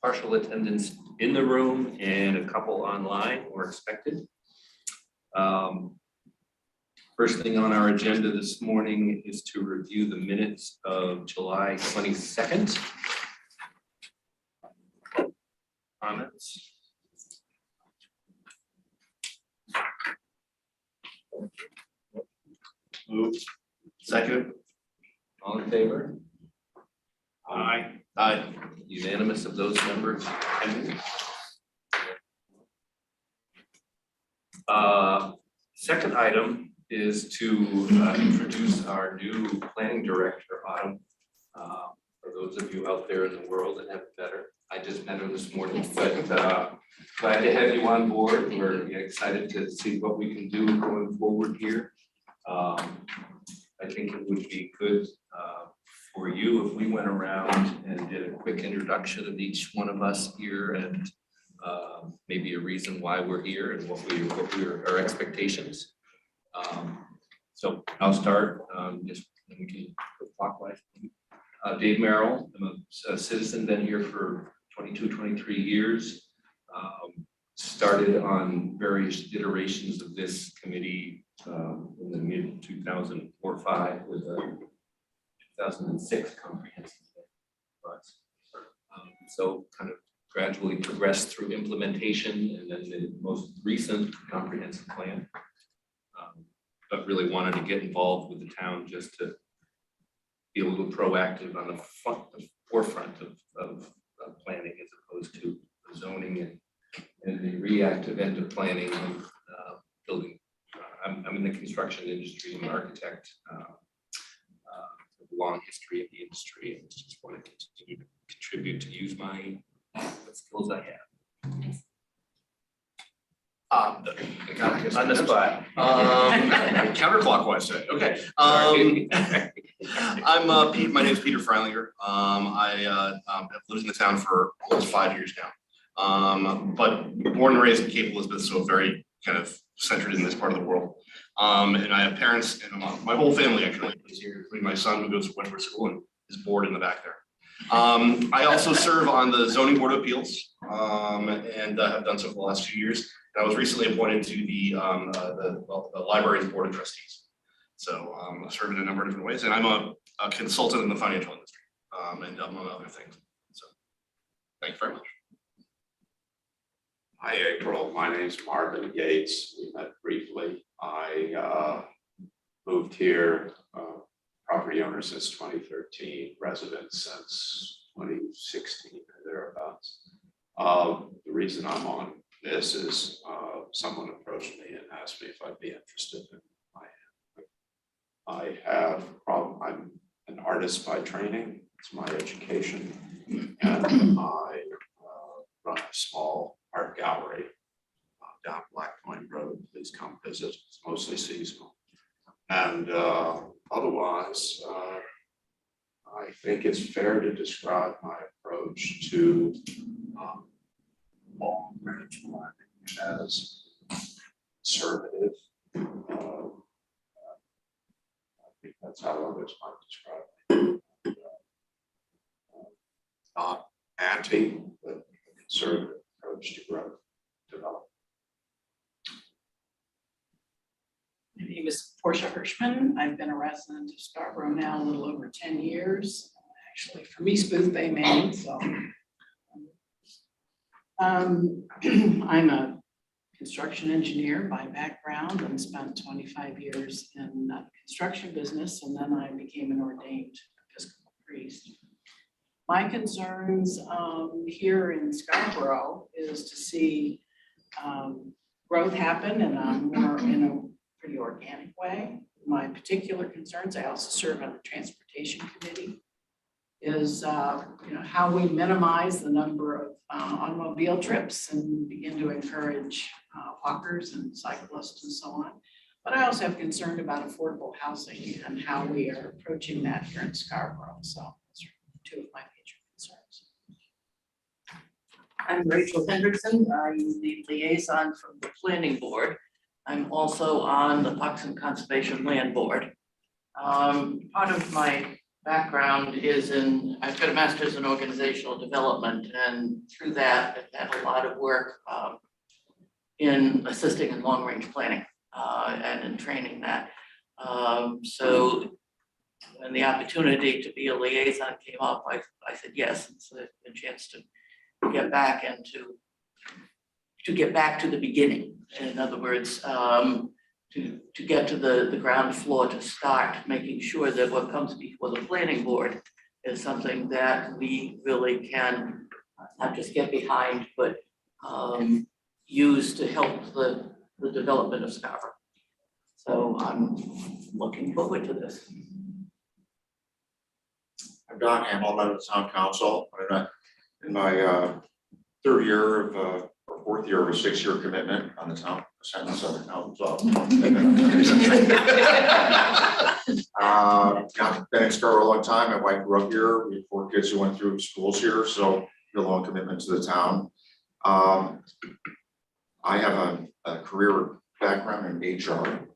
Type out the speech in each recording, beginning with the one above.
partial attendance in the room and a couple online were expected. First thing on our agenda this morning is to review the minutes of July 22nd. Comments? Moved. Second. All in favor? Aye. Unanimous of those members. Second item is to introduce our new planning director, Autumn. For those of you out there in the world that have better, I just met her this morning, but glad to have you on board. We're excited to see what we can do going forward here. I think it would be good for you if we went around and did a quick introduction of each one of us here and maybe a reason why we're here and what our expectations. So I'll start just we can go clockwise. Dave Merrill, I'm a citizen, been here for 22, 23 years. Started on various iterations of this committee in the mid 2004-05 with a 2006 comprehensive plan. So kind of gradually progressed through implementation and then the most recent comprehensive plan. But really wanted to get involved with the town just to be a little proactive on the forefront of planning as opposed to zoning and the reactive end of planning and building. I'm in the construction industry. I'm an architect. Long history of the industry, and just want to continue to contribute to use my skills I have. On the spot. Counterclockwise today. Okay. I'm Pete. My name is Peter Freilinger. I have lived in the town for almost 5 years now. But born and raised in Cape Elizabeth, so very kind of centered in this part of the world. And I have parents and my whole family actually is here, including my son who goes to Wentworth School and is bored in the back there. I also serve on the Zoning Board of Appeals and have done so for the last 2 years. And I was recently appointed to the Library's Board of Trustees. So I serve in a number of different ways, and I'm a consultant in the financial industry and among other things. So thank you very much. Hi, April. My name is Marvin Gates. We met briefly. I moved here, property owner since 2013, resident since 2016 or thereabouts. The reason I'm on this is someone approached me and asked me if I'd be interested in I have a problem. I'm an artist by training. It's my education. And I run a small art gallery down Black Point Road. Please come visit. It's mostly seasonal. And otherwise, I think it's fair to describe my approach to long-range planning as conservative. I think that's how others might describe it. Not anti, but conservative approach to growth development. My name is Portia Hirschman. I've been a resident of Scarborough now a little over 10 years, actually from East Boothbay, Maine. So I'm a construction engineer by background and spent 25 years in the construction business, and then I became an ordained Episcopal priest. My concerns here in Scarborough is to see growth happen and more in a pretty organic way. My particular concerns, I also serve on the transportation committee, is how we minimize the number of automobile trips and begin to encourage walkers and cyclists and so on. But I also have concern about affordable housing and how we are approaching that here in Scarborough. So those are two of my major concerns. I'm Rachel Hendrickson. I'm the liaison from the planning board. I'm also on the Parks and Conservation Land Board. Part of my background is I've got a master's in organizational development, and through that, I've had a lot of work in assisting in long-range planning and in training that. So when the opportunity to be a liaison came up, I said yes. It's a chance to get back to the beginning. In other words, to get to the ground floor, to start making sure that what comes before the planning board is something that we really can not just get behind, but use to help the development of Scarborough. So I'm looking forward to this. I'm Don Hamel, I'm the town council. I'm in my third year of, or fourth year of a 6-year commitment on the town, sentence of the council. I've been in Scarborough a long time. My wife grew up here. We have 4 kids who went through schools here, so we have a long commitment to the town. I have a career background in HR,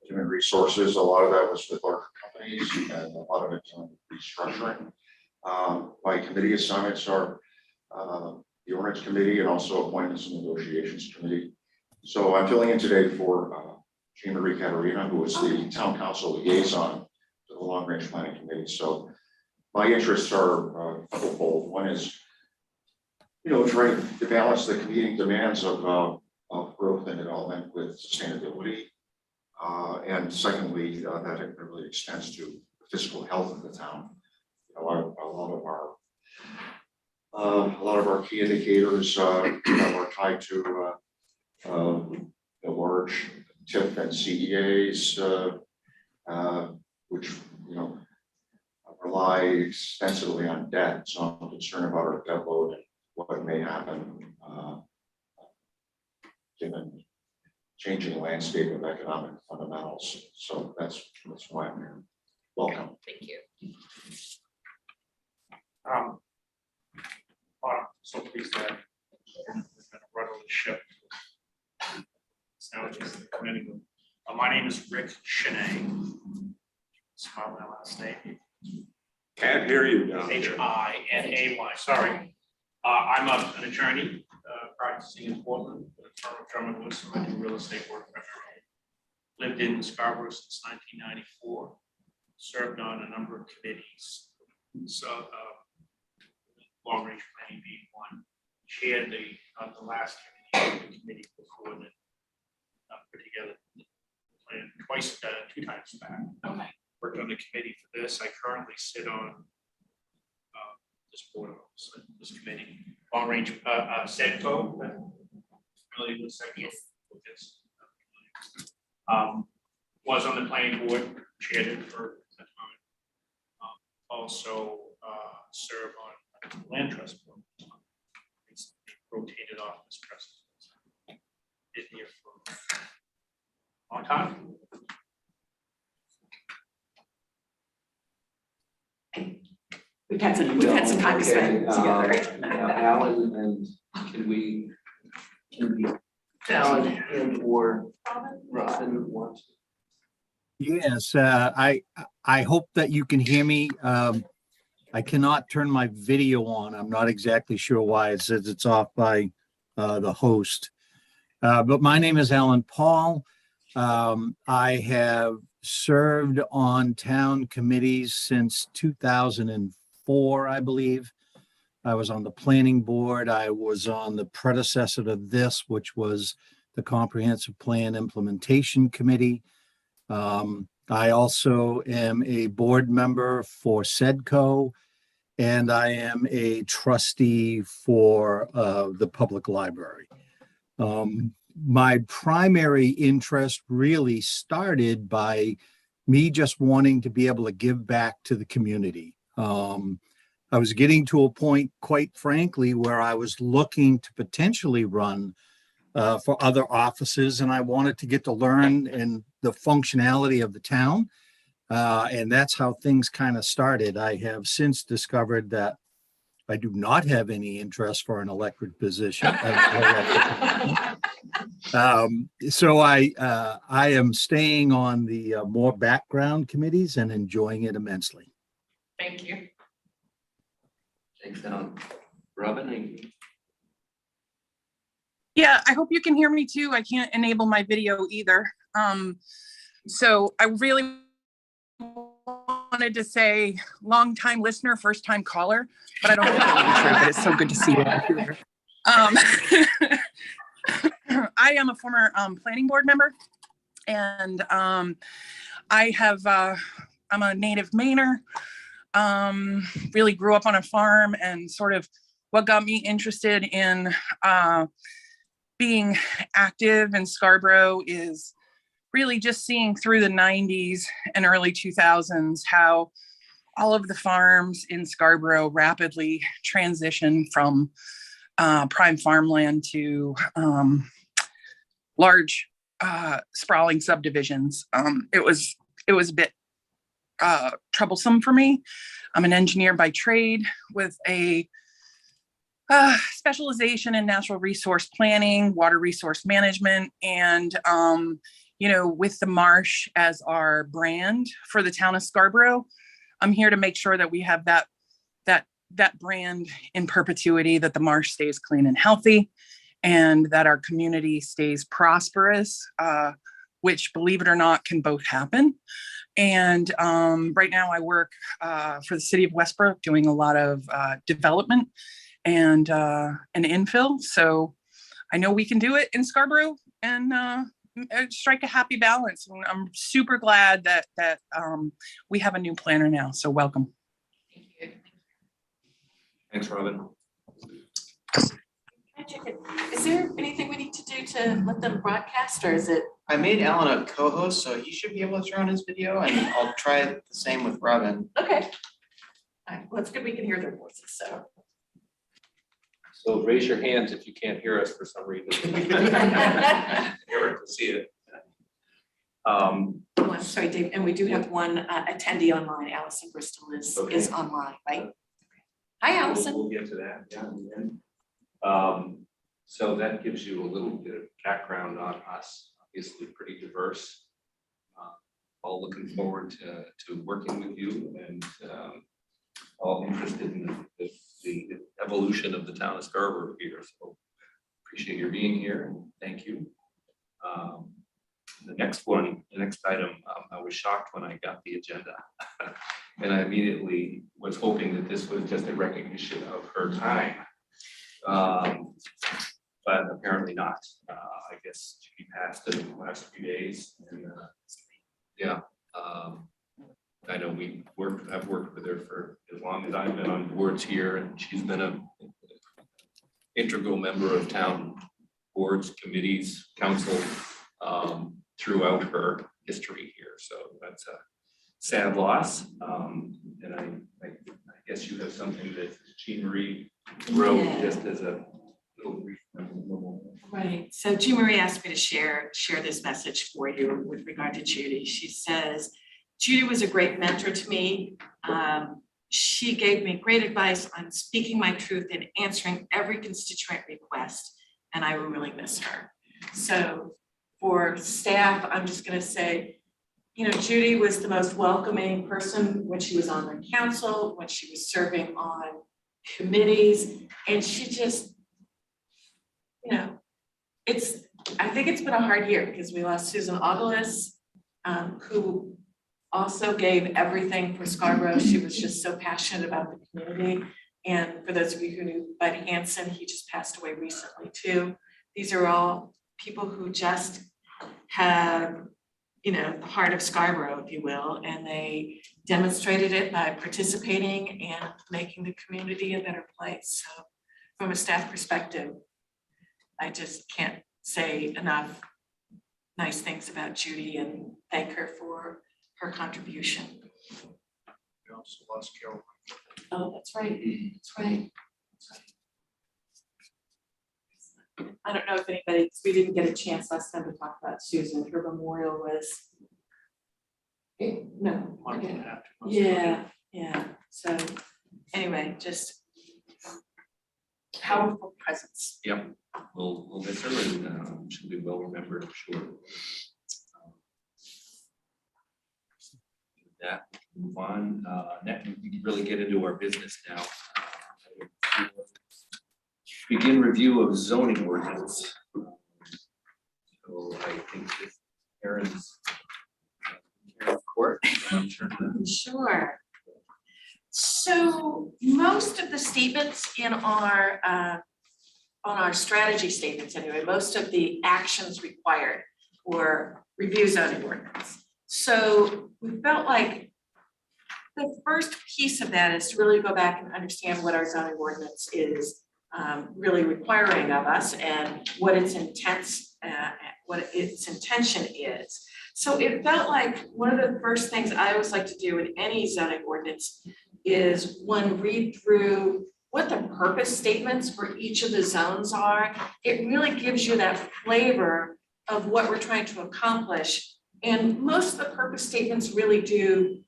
human resources. A lot of that was with larger companies and a lot of it's on restructuring. My committee assignments are the Ordinance Committee and also Appointments and Negotiations Committee. So I'm filling in today for Jean Marie Caterina, who is the town council liaison to the Long Range Planning Committee. So my interests are twofold. One is, trying to balance the competing demands of growth and development with sustainability. And secondly, that it really extends to the physical health of the town. A lot of our key indicators are tied to the large TIF and CEAs, which rely extensively on debt. So I'm concerned about our debt load and what may happen given changing landscape of economic fundamentals. So that's why I'm here. Welcome. Thank you. So pleased that we're going to rudderly ship sandwiches in the committee room. My name is Rick Cheney. Smile my last name. Can't hear you down there. Hinay. Sorry. I'm an attorney practicing in Portland, with a firm of Drummond Wood, so I do real estate work primarily. Lived in Scarborough since 1994. Served on a number of committees. So long range planning being one. Chaired the last committee before that put together the plan twice, 2 times back. Okay. Worked on the committee for this. I currently sit on this board, this committee, long range SEDCO. Really with SEDCO. Was on the planning board, chaired it for a time. Also serve on land trust board. Rotated off this president. Been here for a long time. We've had some time to spend together. Now, Alan, and can we Alan and or Robin want? Yes, I hope that you can hear me. I cannot turn my video on. I'm not exactly sure why. It says it's off by the host. But my name is Alan Paul. I have served on town committees since 2004, I believe. I was on the planning board. I was on the predecessor to this, which was the Comprehensive Plan Implementation Committee. I also am a board member for SEDCO, and I am a trustee for the public library. My primary interest really started by me just wanting to be able to give back to the community. I was getting to a point, quite frankly, where I was looking to potentially run for other offices, and I wanted to get to learn and the functionality of the town. And that's how things kind of started. I have since discovered that I do not have any interest for an elected position. So I am staying on the more background committees and enjoying it immensely. Thank you. Thanks, Robin, Yeah, I hope you can hear me too. I can't enable my video either. So I really wanted to say long-time listener, first-time caller, but I don't know if that would be true, but it's so good to see you. I am a former planning board member, and I'm a native Mainer. Really grew up on a farm, and sort of what got me interested in being active in Scarborough is really just seeing through the 90s and early 2000s how all of the farms in Scarborough rapidly transitioned from prime farmland to large sprawling subdivisions. It was a bit troublesome for me. I'm an engineer by trade with a specialization in natural resource planning, water resource management, and with the marsh as our brand for the town of Scarborough, I'm here to make sure that we have that brand in perpetuity, that the marsh stays clean and healthy, and that our community stays prosperous, which, believe it or not, can both happen. And right now I work for the city of Westbrook doing a lot of development and infill. So I know we can do it in Scarborough and strike a happy balance. And I'm super glad that we have a new planner now. So welcome. Thank you. thanks, Robin. Is there anything we need to do to let them broadcast, or is it? I made Alan a co-host, so he should be able to turn on his video, and I'll try the same with Robin. Okay. All right, well, it's good we can hear their voices, so. So raise your hands if you can't hear us for some reason. Here to see it. Oh, I'm sorry, Dave, and we do have one attendee online. Allison Bristol is Okay. online, right? Hi, Allison. We'll get to that, yeah. in the end. So that gives you a little bit of background on us, obviously pretty diverse. All looking forward to working with you, and all interested in the evolution of the town of Scarborough here. So appreciate your being here, and thank you. The next item, I was shocked when I got the agenda. And I immediately was hoping that this was just a recognition of her time. But apparently not. I guess she passed in the last few days, and I know I've worked with her for as long as I've been on boards here, and she's been an integral member of town boards, committees, council throughout her history here. So that's a sad loss. And I guess you have something that Jean Marie wrote just as a little brief. Right, so Jean Marie asked me to share this message for you with regard to Judy. She says, Judy was a great mentor to me. She gave me great advice on speaking my truth and answering every constituent request, and I will really miss her. So for staff, I'm just gonna say, Judy was the most welcoming person when she was on the council, when she was serving on committees, and she just, I think it's been a hard year because we lost Susan Augelis, who also gave everything for Scarborough. She was just so passionate about the community. And for those of you who knew Bud Hanson, he just passed away recently too. These are all people who just have, the heart of Scarborough, if you will, and they demonstrated it by participating and making the community a better place. So from a staff perspective, I just can't say enough nice things about Judy and thank her for her contribution. We also lost Carol. Oh, that's right, that's right. I don't know if anybody, we didn't get a chance last time to talk about Susan. Her memorial was. No. Month and a half, 2 months ago. Yeah, so anyway, just powerful presence. Yep, we'll miss her, and she'll be well remembered, I'm sure. With that, move on. Next, we can really get into our business now. Begin review of zoning ordinance. So I think this Aaron's court. Sure. So most of the statements in our, on our strategy statements anyway, most of the actions required were review zoning ordinance. So we felt like the first piece of that is to really go back and understand what our zoning ordinance is really requiring of us and what its intention is. So it felt like one of the first things I always like to do in any zoning ordinance is one, read through what the purpose statements for each of the zones are. It really gives you that flavor of what we're trying to accomplish. And most of the purpose statements really do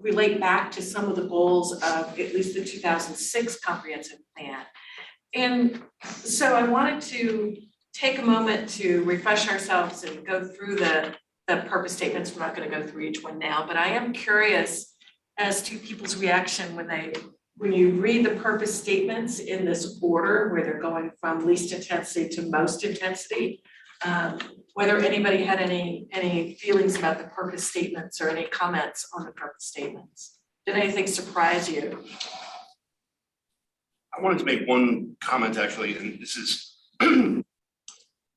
relate back to some of the goals of at least the 2006 comprehensive plan. And so I wanted to take a moment to refresh ourselves and go through the purpose statements. We're not going to go through each one now, but I am curious as to people's reaction when you read the purpose statements in this order, where they're going from least intensity to most intensity, whether anybody had any feelings about the purpose statements or any comments on the purpose statements. Did anything surprise you? I wanted to make one comment actually, and this is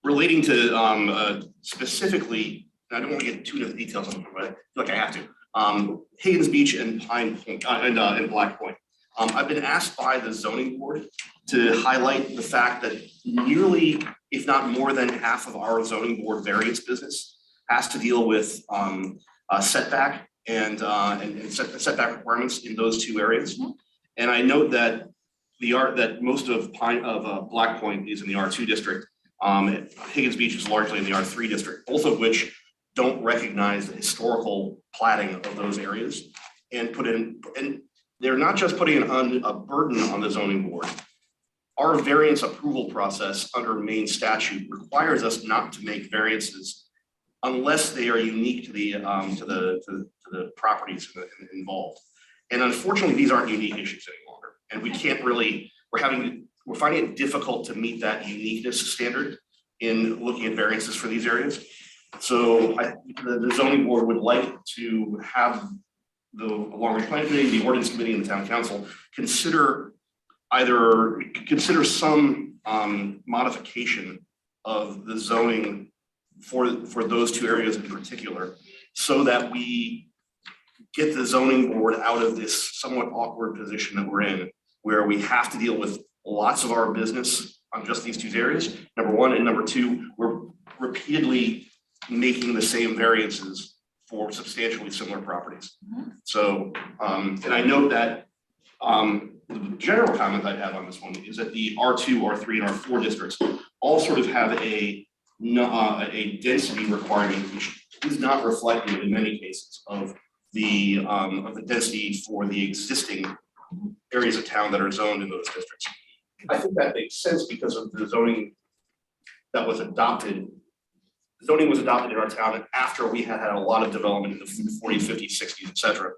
relating to specifically, I don't want to get too into the details on it, but I feel like I have to. Higgins Beach and Pine Point and Black Point. I've been asked by the zoning board to highlight the fact that nearly, if not more than half of our zoning board variance business has to deal with setback and setback requirements in those two areas. And I note that most of Black Point is in the R2 district. Higgins Beach is largely in the R3 district, both of which don't recognize the historical platting of those areas and they're not just putting a burden on the zoning board. Our variance approval process under Maine statute requires us not to make variances unless they are unique to the properties involved. And unfortunately, these aren't unique issues any longer. And we can't really, we're finding it difficult to meet that uniqueness standard in looking at variances for these areas. So the zoning board would like to have the long-range planning committee, the ordinance committee, and the town council consider some modification of the zoning for those two areas in particular, so that we get the zoning board out of this somewhat awkward position that we're in, where we have to deal with lots of our business on just these two areas, number one, and number two, we're repeatedly making the same variances for substantially similar properties. So, and I note that the general comment I have on this one is that the R2, R3, and R4 districts all sort of have a density requirement which is not reflective in many cases of the density for the existing areas of town that are zoned in those districts. I think that makes sense because of the zoning that was adopted. Zoning was adopted in our town after we had a lot of development in the 40s, 50s, 60s, et cetera,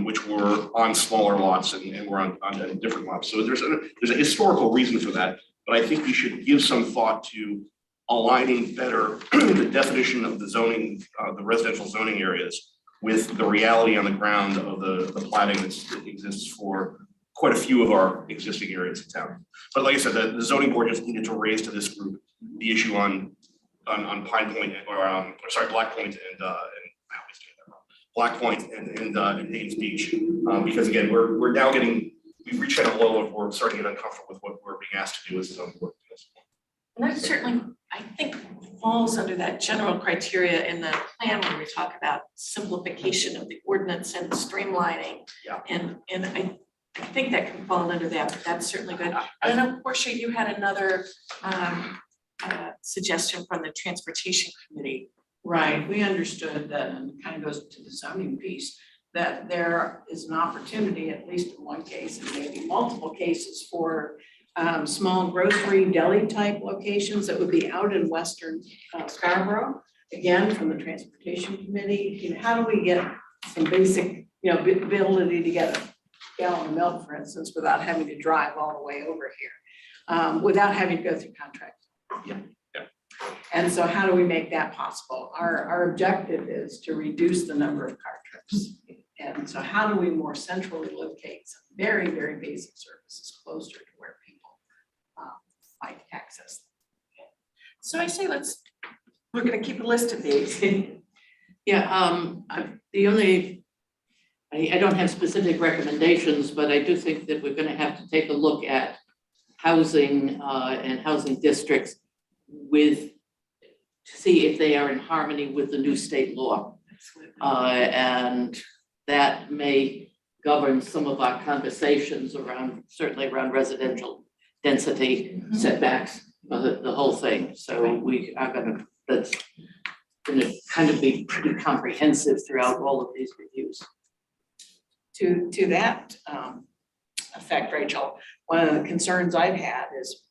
which were on smaller lots and were on different lots. So there's a historical reason for that, but I think we should give some thought to aligning better the definition of the zoning, the residential zoning areas with the reality on the ground of the platting that exists for quite a few of our existing areas of town. But like I said, the zoning board just needed to raise to this group the issue on Pine Point Black Point and Black Point and Higgins Beach, because again, we're now we've reached a low of we're starting to get uncomfortable with what we're being asked to do as a zoning board. And that certainly, I think, falls under that general criteria in the plan when we talk about simplification of the ordinance and streamlining. Yeah. And I think that can fall under that, but that's certainly good. And then, Portia, you had another suggestion from the transportation committee. Right, we understood that, and it kind of goes to the zoning piece, that there is an opportunity, at least in one case, and maybe multiple cases, for small grocery deli type locations that would be out in western Scarborough. Again, from the transportation committee, how do we get some basic, ability to get a gallon of milk, for instance, without having to drive all the way over here, without having to go through contracts. Yeah. And so how do we make that possible? Our objective is to reduce the number of car trips. And so how do we more centrally locate some very, very basic services closer to where people might access them? So I say we're gonna keep a list of these. Yeah, the only, I don't have specific recommendations, but I do think that we're gonna have to take a look at housing and housing districts to see if they are in harmony with the new state law. And that may govern some of our conversations certainly around residential density setbacks, the whole thing. So we are that's gonna kind of be pretty comprehensive throughout all of these reviews. To that effect, Rachel, one of the concerns I've had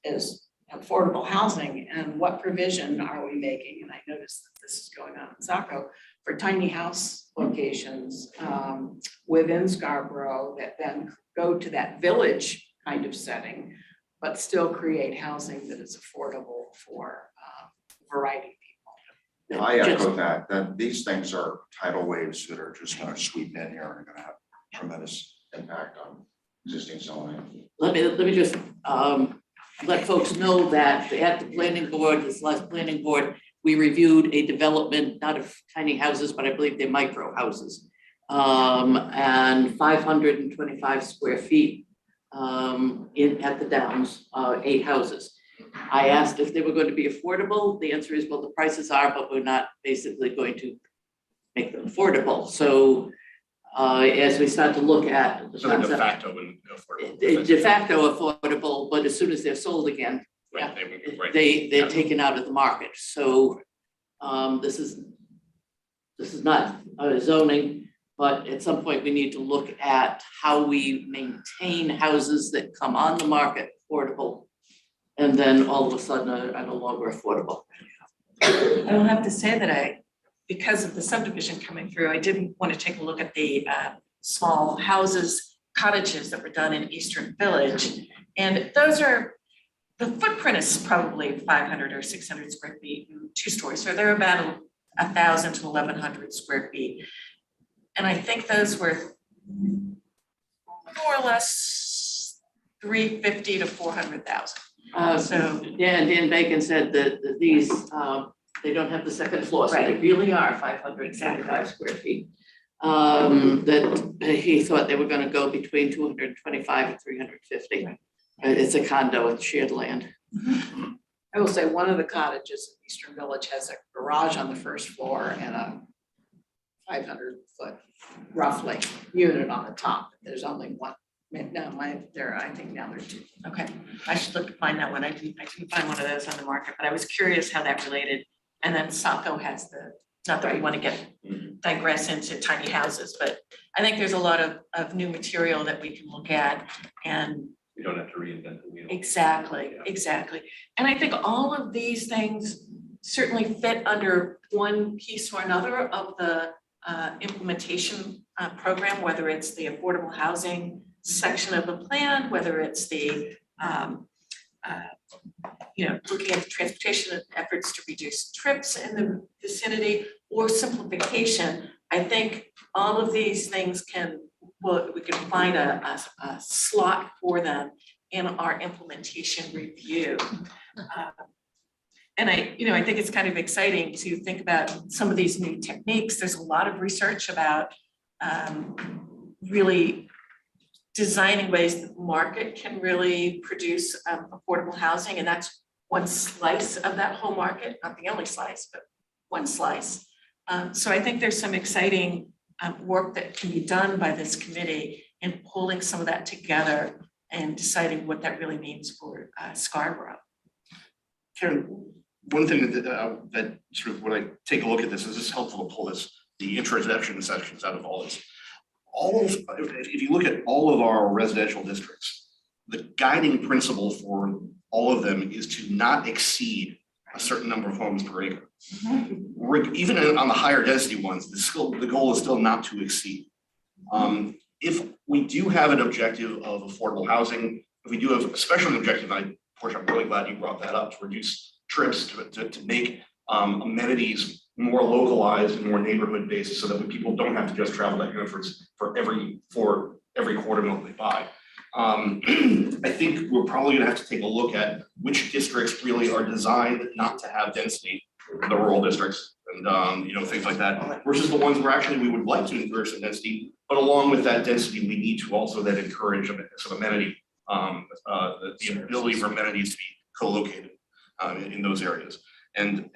is affordable housing and what provision are we making? And I noticed that this is going on in Saco for tiny house locations within Scarborough that then go to that village kind of setting, but still create housing that is affordable for a variety of people. I echo that these things are tidal waves that are just gonna sweep in here and are gonna have tremendous impact on existing zoning. Let me just let folks know that at the planning board, this last planning board, we reviewed a development, not of tiny houses, but I believe they're micro houses. And 525 square feet at the Downs, 8 houses. I asked if they were going to be affordable. The answer is, well, the prices are, but we're not basically going to make them affordable. So as we start to look at the So they're de concept, facto and affordable. de facto affordable, but as soon as they're sold again, Right, they would- right. they're taken out of the market. So this is not zoning, but at some point we need to look at how we maintain houses that come on the market affordable, and then all of a sudden are no longer affordable. I will have to say that because of the subdivision coming through, I didn't want to take a look at the small houses, cottages that were done in Eastern Village. And the footprint is probably 500 or 600 square feet, 2 stories. So they're about 1,000 to 1,100 square feet. And I think those were more or less 350 to 400,000. So Yeah, and Dan Bacon said that these, they don't have the second floor, so they Right. really are 575 square feet. That he thought they were gonna go between 225 and 350. Right. It's a condo, it's shared land. I will say one of the cottages in Eastern Village has a garage on the first floor and a 500-foot roughly unit on the top. There's only one. I think now there are 2. Okay, I should look to find that one. I didn't find one of those on the market, but I was curious how that related. And then Saco has not that we want to digress into tiny houses, but I think there's a lot of new material that we can look at and We don't have to reinvent the wheel. exactly. And I think all of these things certainly fit under one piece or another of the implementation program, whether it's the affordable housing section of the plan, whether it's the looking at the transportation efforts to reduce trips in the vicinity or simplification. I think all of these things we can find a slot for them in our implementation review. And I think it's kind of exciting to think about some of these new techniques. There's a lot of research about really designing ways that the market can really produce affordable housing, and that's one slice of that whole market, not the only slice, but one slice. So I think there's some exciting work that can be done by this committee in pulling some of that together and deciding what that really means for Scarborough. Karen, one thing that sort of when I take a look at this, is this helpful to pull the introduction sections out of all this. If you look at all of our residential districts, the guiding principle for all of them is to not exceed a certain number of homes per acre. Even on the higher density ones, the goal is still not to exceed. If we do have an objective of affordable housing, if we do have especially an objective, Portia, I'm really glad you brought that up, to reduce trips, to make amenities more localized and more neighborhood based, so that people don't have to just travel to Hannaford for every quarter mile they buy. I think we're probably gonna have to take a look at which districts really are designed not to have density, the rural districts, and things like that, versus the ones where actually we would like to encourage some density, but along with that density, we need to also then encourage some amenity, the ability for amenities to be co-located in those areas. And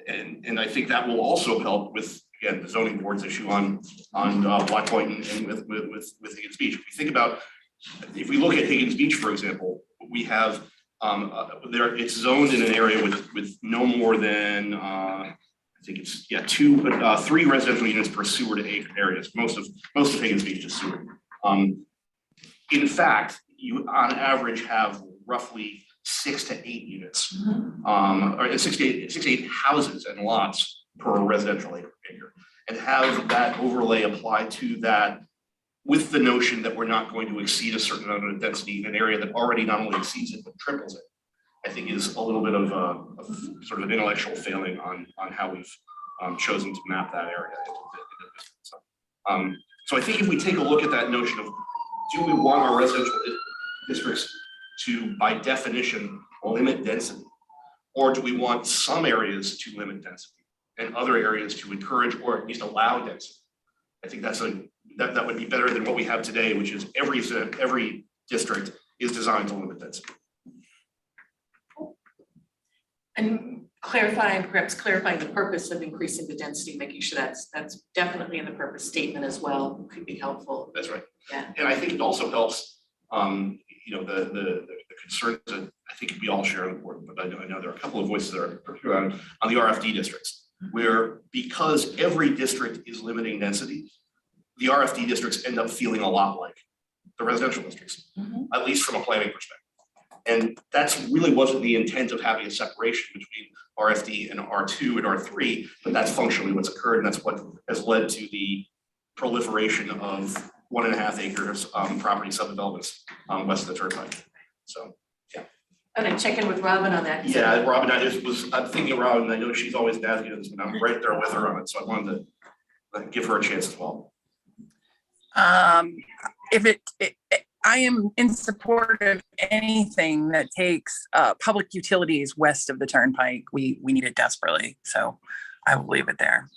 I think that will also help with, again, the zoning board's issue on Black Point and with Higgins Beach. If we think about, if we look at Higgins Beach, for example, we have it's zoned in an area with no more than I think it's 3 residential units per sewer to acre areas. Most of Higgins Beach is sewer. In fact, you on average have roughly 6 to 8 units, or 6 to 8 houses and lots per residential acre, and have that overlay apply to that, with the notion that we're not going to exceed a certain amount of density in an area that already not only exceeds it, but triples it, I think is a little bit of sort of an intellectual failing on how we've chosen to map that area. So I think if we take a look at that notion of, do we want our residential districts to, by definition, limit density? Or do we want some areas to limit density and other areas to encourage or at least allow density? I think that would be better than what we have today, which is every district is designed to limit density. And clarifying the purpose of increasing the density, making sure that's definitely in the purpose statement as well, could be helpful. That's right. Yeah. And I think it also helps, the concerns that I think we all share on the board, but I know there are a couple of voices that are on the RFD districts, where because every district is limiting density, the RFD districts end up feeling a lot like the residential districts, at least from a planning perspective. And that's really wasn't the intent of having a separation between RFD and R2 and R3, but that's functionally what's occurred, and that's what has led to the proliferation of 1.5 acres property subdevelopments west of the Turnpike. So, yeah. I'm gonna check in with Robin on that. Yeah, Robin, I'm thinking of Robin, I know she's always navigating this, but I'm right there with her on it, so I wanted to give her a chance as well. I am in support of anything that takes public utilities west of the Turnpike. We need it desperately, so I will leave it there.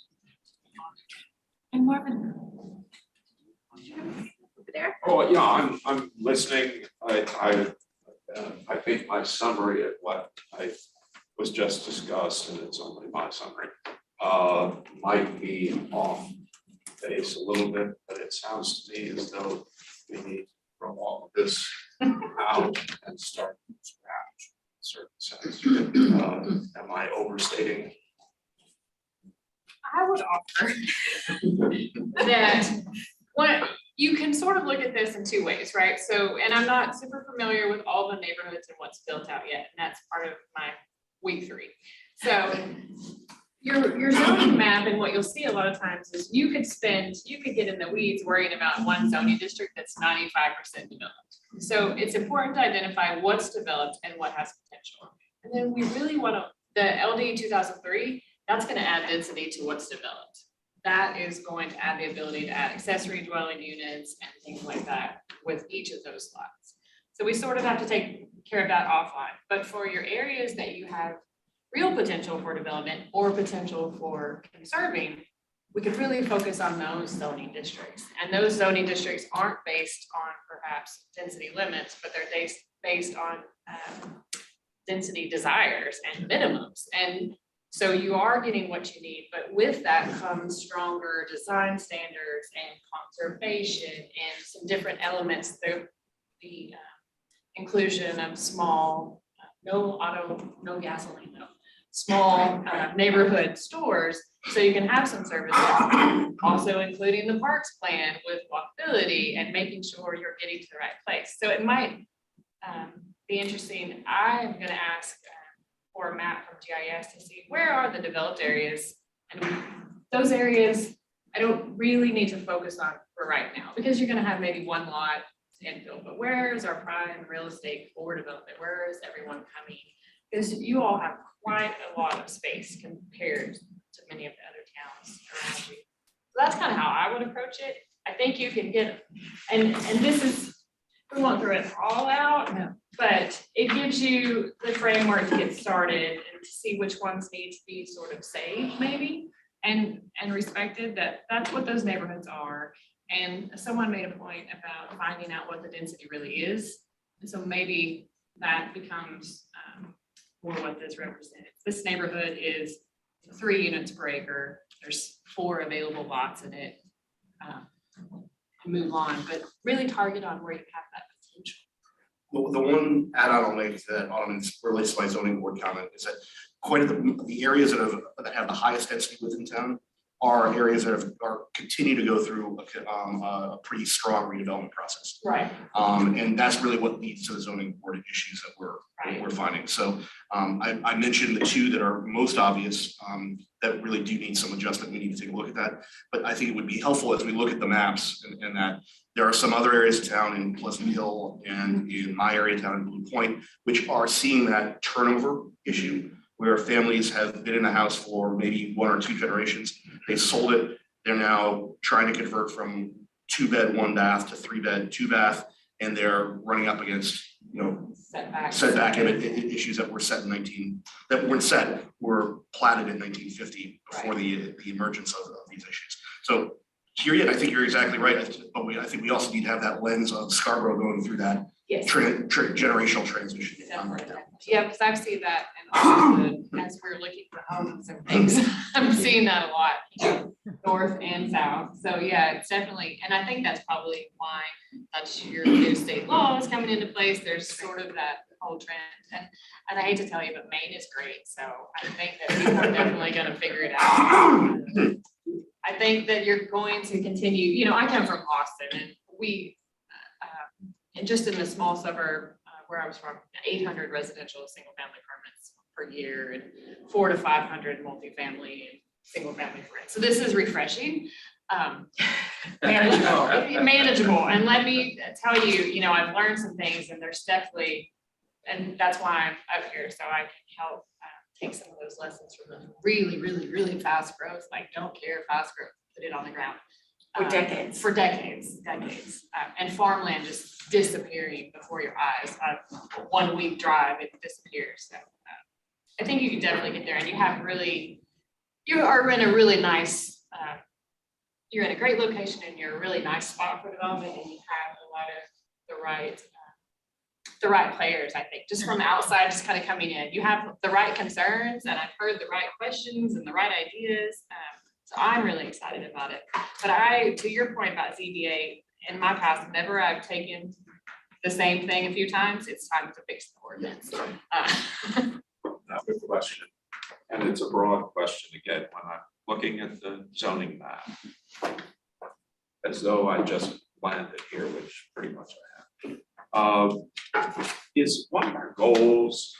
And Marvin. Over there. Oh, yeah, I'm listening. I think my summary of what I was just discussed, and it's only my summary, might be off base a little bit, but it sounds to me as though we need to throw all of this out and start from scratch in a certain sense. Am I overstating? I would offer that you can sort of look at this in 2 ways, right? So, and I'm not super familiar with all the neighborhoods and what's built out yet, and that's part of my week 3. So your zoning map, and what you'll see a lot of times is you could get in the weeds worrying about one zoning district that's 95% developed. So it's important to identify what's developed and what has potential. And then we really want to, the LD 2003, that's going to add density to what's developed. That is going to add the ability to add accessory dwelling units and things like that with each of those lots. So we sort of have to take care of that offline. But for your areas that you have real potential for development or potential for conserving, we could really focus on those zoning districts. And those zoning districts aren't based on perhaps density limits, but they're based on density desires and minimums. And so you are getting what you need, but with that comes stronger design standards and conservation and some different elements. The inclusion of small, no gasoline though, small neighborhood stores, so you can have some services. Also including the parks plan with walkability and making sure you're getting to the right place. So it might be interesting. I'm gonna ask for a map from GIS to see where are the developed areas, and those areas I don't really need to focus on for right now, because you're gonna have maybe one lot to infill, but where is our prime real estate for development? Where is everyone coming? Because you all have quite a lot of space compared to many of the other towns around you. So that's kind of how I would approach it. I think you can get, and this is, we won't throw it all out, but it gives you the framework to get started and to see which ones need to be sort of saved maybe and respected, that's what those neighborhoods are. And someone made a point about finding out what the density really is. And so maybe that becomes more what this represents. This neighborhood is 3 units per acre. There's 4 available lots in it. Move on, but really target on where you have that potential. The one add-on I'll make to that, and it relates to my zoning board comment, is that quite the areas that have the highest density within town are areas that continue to go through a pretty strong redevelopment process. Right. And that's really what leads to the zoning board issues that we're finding. So I mentioned the 2 that are most obvious that really do need some adjustment. We need to take a look at that. But I think it would be helpful as we look at the maps and that there are some other areas of town in Pleasant Hill and in my area of town in Blue Point, which are seeing that turnover issue where families have been in the house for maybe 1 or 2 generations. They sold it. They're now trying to convert from 2-bed, 1-bath to 3-bed, 2-bath, and they're running up against, setback issues that were set were platted in 1950 before the emergence of these issues. So here, I think you're exactly right, but I think we also need to have that lens of Scarborough going through that Yes. generational transition. Yeah, because I've seen that and as we're looking for homes and things, I'm seeing that a lot, north and south. So yeah, it's definitely, and I think that's probably why that's your new state law is coming into place. There's sort of that whole trend. And I hate to tell you, but Maine is great. So I think that people are definitely gonna figure it out. I think that you're going to continue, I come from Austin and we, and just in the small suburb where I was from, 800 residential single family permits per year and 400 to 500 multifamily and single family for rent. So this is refreshing, manageable. And let me tell you, I've learned some things and there's definitely, and that's why I'm up here, so I can help take some of those lessons from the really, really, really fast growth, like don't care fast growth, put it on the ground. For decades. For decades. And farmland just disappearing before your eyes. 1 week drive, it disappears. So I think you can definitely get there and you are in a really nice, you're in a great location and you're a really nice spot for development and you have a lot of the right players, I think, just from outside, just kind of coming in. You have the right concerns and I've heard the right questions and the right ideas. So I'm really excited about it. But to your point about ZBA, in my past, whenever I've taken the same thing a few times, it's time to fix the ordinance. That's a question, and it's a broad question again, when I'm looking at the zoning map, as though I just landed here, which pretty much I have. Is one of our goals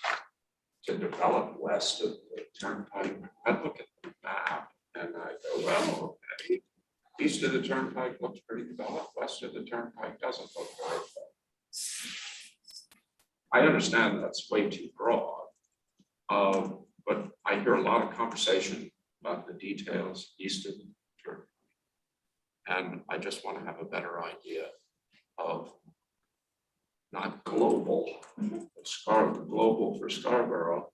to develop west of the turnpike? I look at the map and I go, well, okay, east of the turnpike looks pretty developed, west of the turnpike doesn't look very well. I understand that's way too broad, but I hear a lot of conversation about the details east of the turnpike. And I just want to have a better idea of not global, but global for Scarborough,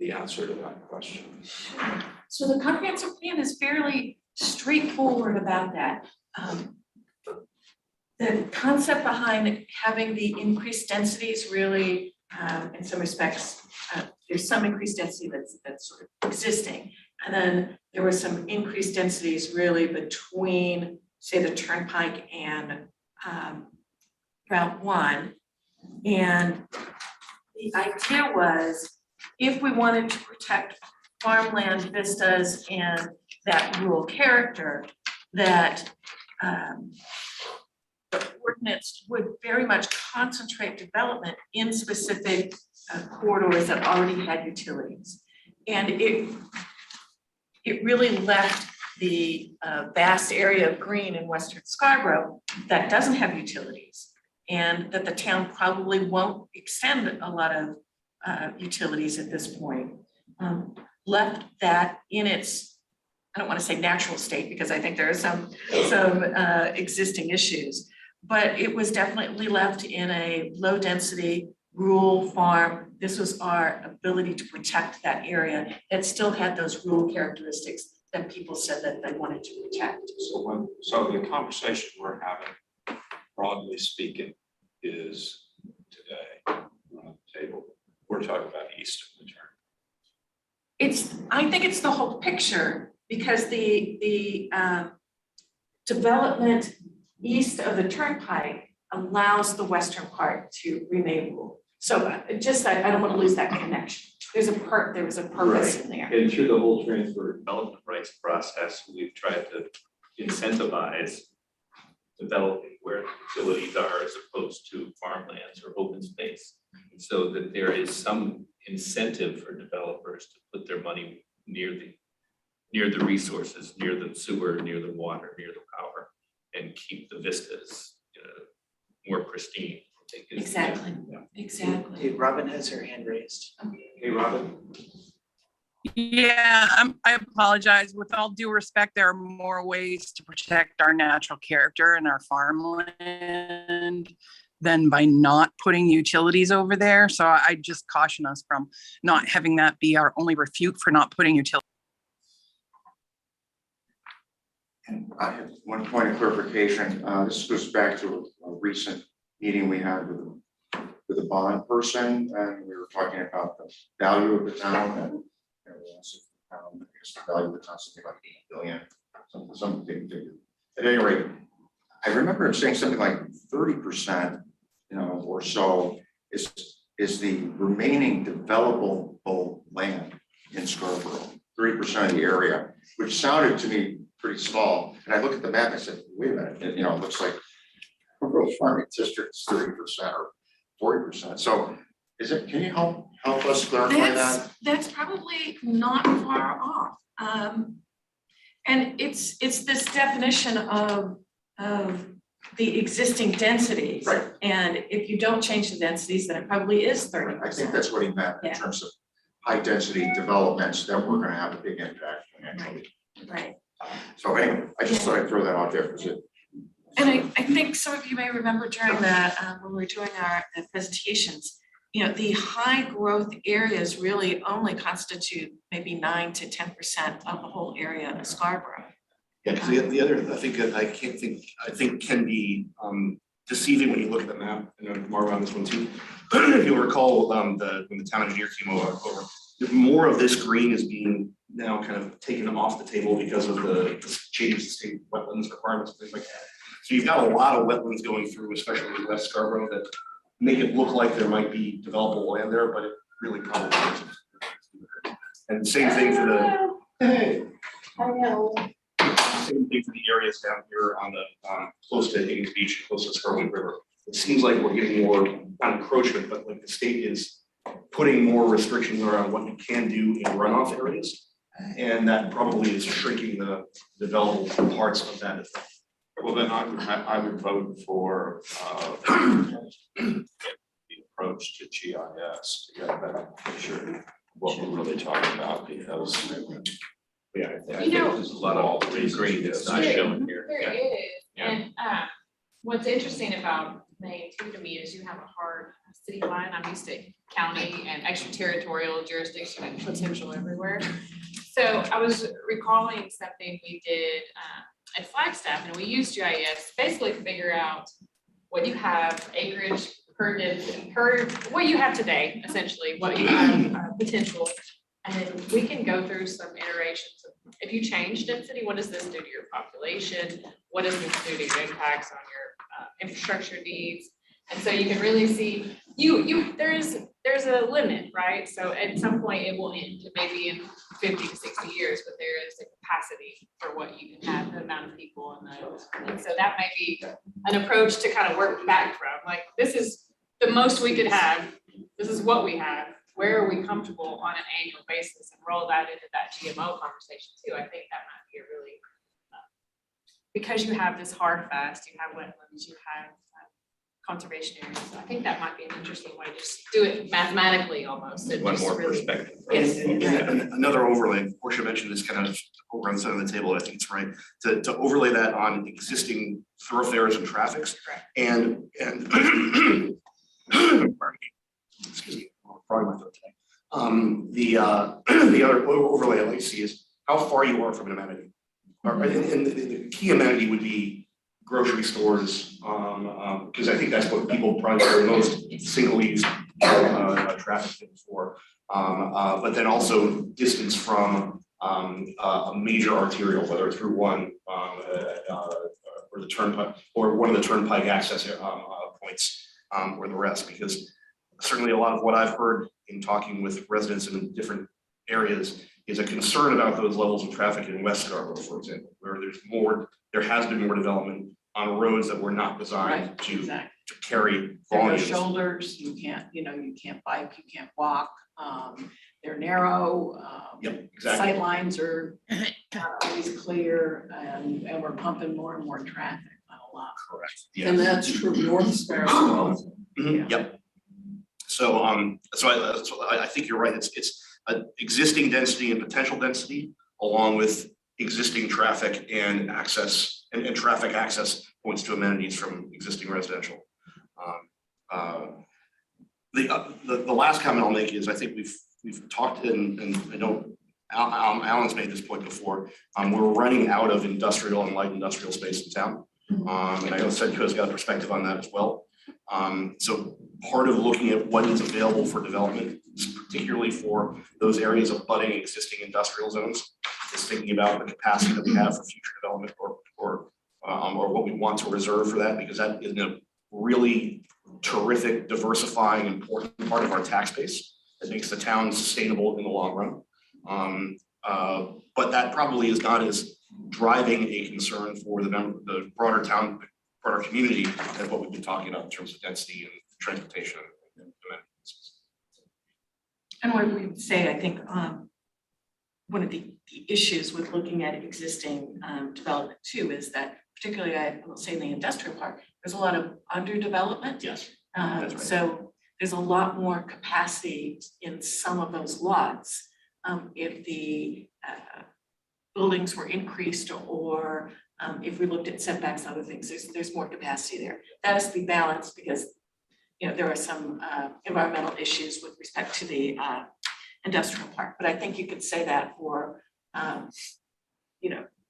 the answer to that question. So the comprehensive plan is fairly straightforward about that. The concept behind having the increased densities really, in some respects, there's some increased density that's sort of existing. And then there were some increased densities really between, say, the turnpike and Route 1. And the idea was, if we wanted to protect farmland vistas and that rural character, that the ordinance would very much concentrate development in specific corridors that already had utilities. And it really left the vast area of green in Western Scarborough that doesn't have utilities, and that the town probably won't extend a lot of utilities at this point, left that in its, I don't want to say natural state, because I think there are some existing issues, but it was definitely left in a low density rural farm. This was our ability to protect that area that still had those rural characteristics that people said that they wanted to protect. So the conversation we're having, broadly speaking, is today on the table. We're talking about east of the turn. I think it's the whole picture, because the development east of the turnpike allows the western part to remain rural. So I don't want to lose that connection. There was a purpose in there. And through the whole transfer development rights process, we've tried to incentivize developing where the utilities are as opposed to farmlands or open space. So that there is some incentive for developers to put their money near the resources, near the sewer, near the water, near the power, and keep the vistas more pristine. Exactly, exactly. Hey, Robin has her hand raised. Hey, Robin. Yeah, I apologize. With all due respect, there are more ways to protect our natural character and our farmland than by not putting utilities over there. So I just caution us from not having that be our only refute for not putting utilities. I have one point of clarification. This goes back to a recent meeting we had with a bond person, and we were talking about the value of the town and I guess the value of the town, something like 8 billion, something. At any rate, I remember him saying something like 30%, or so is the remaining developable land in Scarborough, 30% of the area, which sounded to me pretty small. And I looked at the map and I said, wait a minute, it looks like Scarborough farming district's 30% or 40%. So can you help us clarify that? That's probably not far off. And it's this definition of the existing densities. Right. And if you don't change the densities, then it probably is 30%. I think that's what he meant in Yeah. terms of high density developments that we're gonna have a big impact financially. Right. So anyway, I just thought I'd throw that out there because And I think some of you may remember during that, when we were doing the presentations, the high growth areas really only constitute maybe 9 to 10% of the whole area of Scarborough. Yeah, because the other, I think can be deceiving when you look at the map, Marv on this one too. If you'll recall, when the town engineer came over, more of this green is being now kind of taken off the table because of the changes to state wetlands requirements, things like that. So you've got a lot of wetlands going through, especially in West Scarborough, that make it look like there might be developable land there, but it really probably isn't. And same thing for same thing for the areas down here on the close to Higgins Beach, close to Scarborough River. It seems like we're getting more, not encroachment, but like the state is putting more restrictions around what you can do in runoff areas. And that probably is shrinking the developable parts of that. Well, then I would vote for the approach to GIS to get a better picture of what we're really talking about, because Yeah, I think there's a lot of green that's not shown here. There is, Yeah. and what's interesting about Maine too to me is you have a hard city line. I'm used to county and extraterritorial jurisdiction and potential everywhere. So I was recalling something we did at Flagstaff, and we used GIS basically to figure out what you have acreage per what you have today, essentially, what you have potential. And we can go through some iterations of, if you change density, what does this do to your population? What does this do to your impacts on your infrastructure needs? And so you can really see, there's a limit, right? So at some point it will end, maybe in 50 to 60 years, but there is a capacity for what you can have, the amount of people and those. And so that may be an approach to kind of work back from, like, this is the most we could have. This is what we have. where are we comfortable on an annual basis and roll that into that GMO conversation too. I think that might be a really, because you have this hard fast, you have wetlands, you have conservation areas. So I think that might be an interesting way to just do it mathematically almost. And One just more really- perspective. Yes. And another overlay, Portia mentioned this kind of over on the center of the table, I think it's right, to overlay that on existing thoroughfares and traffics Correct. and pardon me. Excuse me, probably my throat today. The other overlay I like to see is how far you are from an amenity. And the key amenity would be grocery stores, because I think that's what people probably are most single-use traffic for. But then also distance from a major arterial, whether it's Route 1 or the turnpike, or one of the turnpike access points, or the rest, because certainly a lot of what I've heard in talking with residents in different areas is a concern about those levels of traffic in West Scarborough, for example, where there has been more development on roads that were not designed Right, to exactly. carry There are volumes. shoulders, you can't bike, you can't walk, they're narrow, Yep, exactly. sightlines are not always clear, and we're pumping more and more traffic on a lot. Correct. And Yes. that's true north Sparrow also. Mhm, yep. So, I think you're right. It's existing density and potential density along with existing traffic and access and traffic access points to amenities from existing residential. The last comment I'll make is I think we've talked and I know Alan's made this point before. We're running out of industrial and light industrial space in town. And I know Sedco's got a perspective on that as well. So part of looking at what is available for development, particularly for those areas of budding existing industrial zones, is thinking about the capacity that we have for future development or what we want to reserve for that, because that is a really terrific, diversifying, important part of our tax base that makes the town sustainable in the long run. But that probably is not as driving a concern for the broader town, broader community as what we've been talking about in terms of density and transportation and amenities. And what we would say, I think, one of the issues with looking at existing development too is that particularly I will say in the industrial park, there's a lot of underdevelopment. Yes, that's right. So there's a lot more capacity in some of those lots. If the buildings were increased or if we looked at setbacks, other things, there's more capacity there. That has to be balanced because there are some environmental issues with respect to the industrial park. But I think you could say that for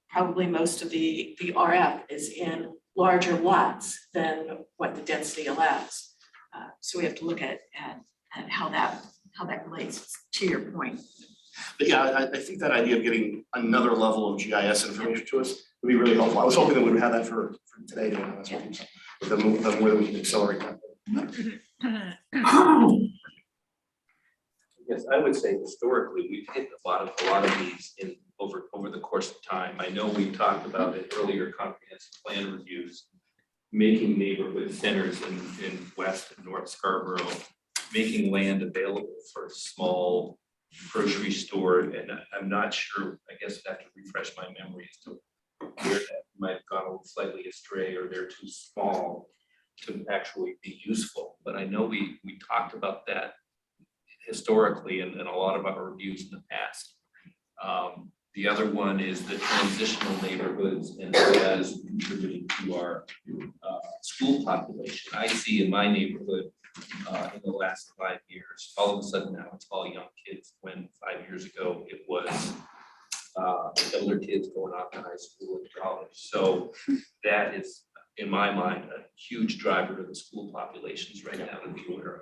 probably most of the RF is in larger lots than what the density allows. So we have to look at how that relates to your point. But yeah, I think that idea of getting another level of GIS information to us would be really helpful. I was hoping that we would have that for today, to be honest with you. But the more that we can accelerate that. Yes, I would say historically, we've hit a lot of these over the course of time. I know we talked about in earlier comprehensive plan reviews, making neighborhood centers in West and North Scarborough, making land available for a small grocery store. And I'm not sure, I guess I'd have to refresh my memory as to where that might have gone slightly astray or they're too small to actually be useful. But I know we talked about that historically in a lot of our reviews in the past. The other one is the transitional neighborhoods and how that has contributed to our school population. I see in my neighborhood in the last 5 years, all of a sudden now it's all young kids, when 5 years ago it was elder kids going off to high school and college. So that is, in my mind, a huge driver of the school populations right now to be aware of.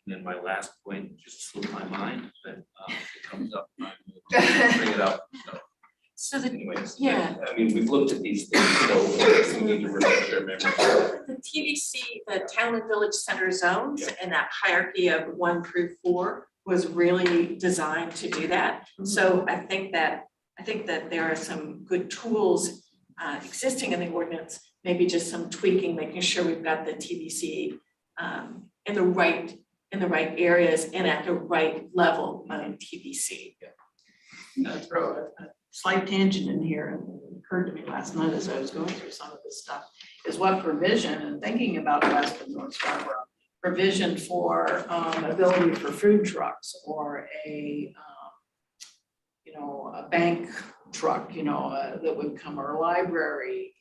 And then my last point just slipped my mind, but it comes up, I will bring it up. So the, Anyways, yeah. I mean, we've looked at these things, so we need to refresh our memory. The TVC, the town and village center zones, and that hierarchy of 1 through 4 was really designed to do that. So I think that there are some good tools existing in the ordinance, maybe just some tweaking, making sure we've got the TVC in the right in the right areas and at the right level on TBC. Throw a slight tangent in here, and it occurred to me last night as I was going through some of this stuff, is what provision, and thinking about West and North Scarborough, provision for ability for food trucks or a a bank truck, that would come, or a library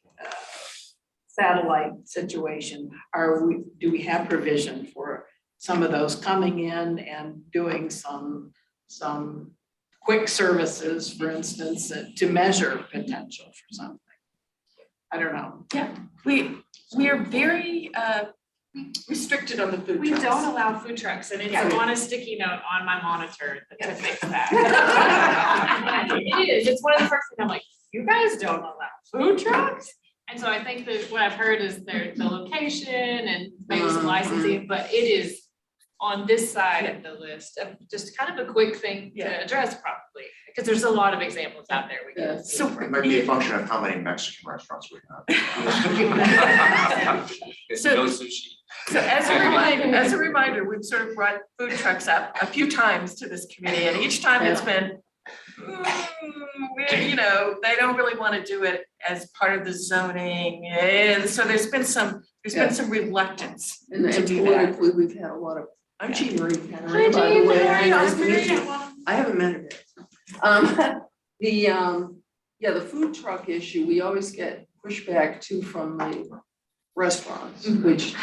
satellite situation. Do we have provision for some of those coming in and doing some quick services, for instance, to measure potential for something? I don't know. We are very restricted on the food We trucks. don't allow food trucks, and it's on a sticky note on my monitor to fix that. It is, it's one of the first things I'm like, you guys don't allow food trucks? And so I think that what I've heard is the location and maybe some licensing, but it is on this side of the list of just kind of a quick thing to address probably, because there's a lot of examples out there we can. So It might be a function of how many Mexican restaurants we have. So- No sushi. So as a reminder, we've sort of brought food trucks up a few times to this committee, and each time it's been, they don't really want to do it as part of the zoning. And so there's been some reluctance And to do that. politically, we've had a lot of. I'm Jean. By Hi, the Jean. way, How are you? nice I'm to meet Mary you. Jo. I haven't met her yet. The food truck issue, we always get pushback too from the restaurants, which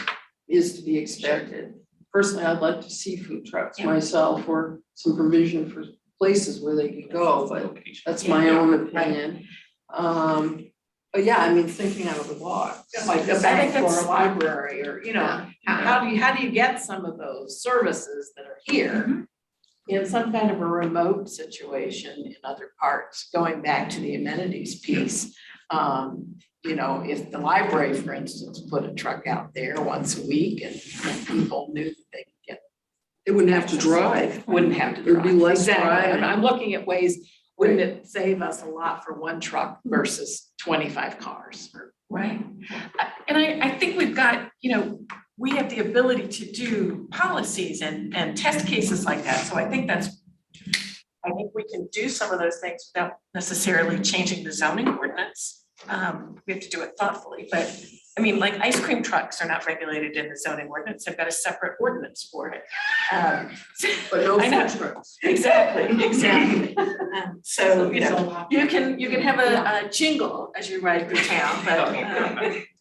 is to be expected. Personally, I'd like to see food trucks Yeah. myself, or some provision for places where they can go, but that's my own opinion. But yeah, I mean, thinking out of the box. Like a I think bank or that's- a library, or, how do you get some of those services that are here in some kind of a remote situation in other parts, going back to the amenities piece? If the library, for instance, put a truck out there once a week and people knew that they could get. They wouldn't have to drive. Wouldn't have to There'd be drive. less Exactly. driving. I'm looking at ways, wouldn't it save us a lot for one truck versus 25 cars? Right. And I think we've got, we have the ability to do policies and test cases like that. So I think we can do some of those things without necessarily changing the zoning ordinance. We have to do it thoughtfully, but I mean, like ice cream trucks are not regulated in the zoning ordinance. They've got a separate ordinance for it. But no I know. food trucks. Exactly. So, you can have a jingle as you ride through town, but,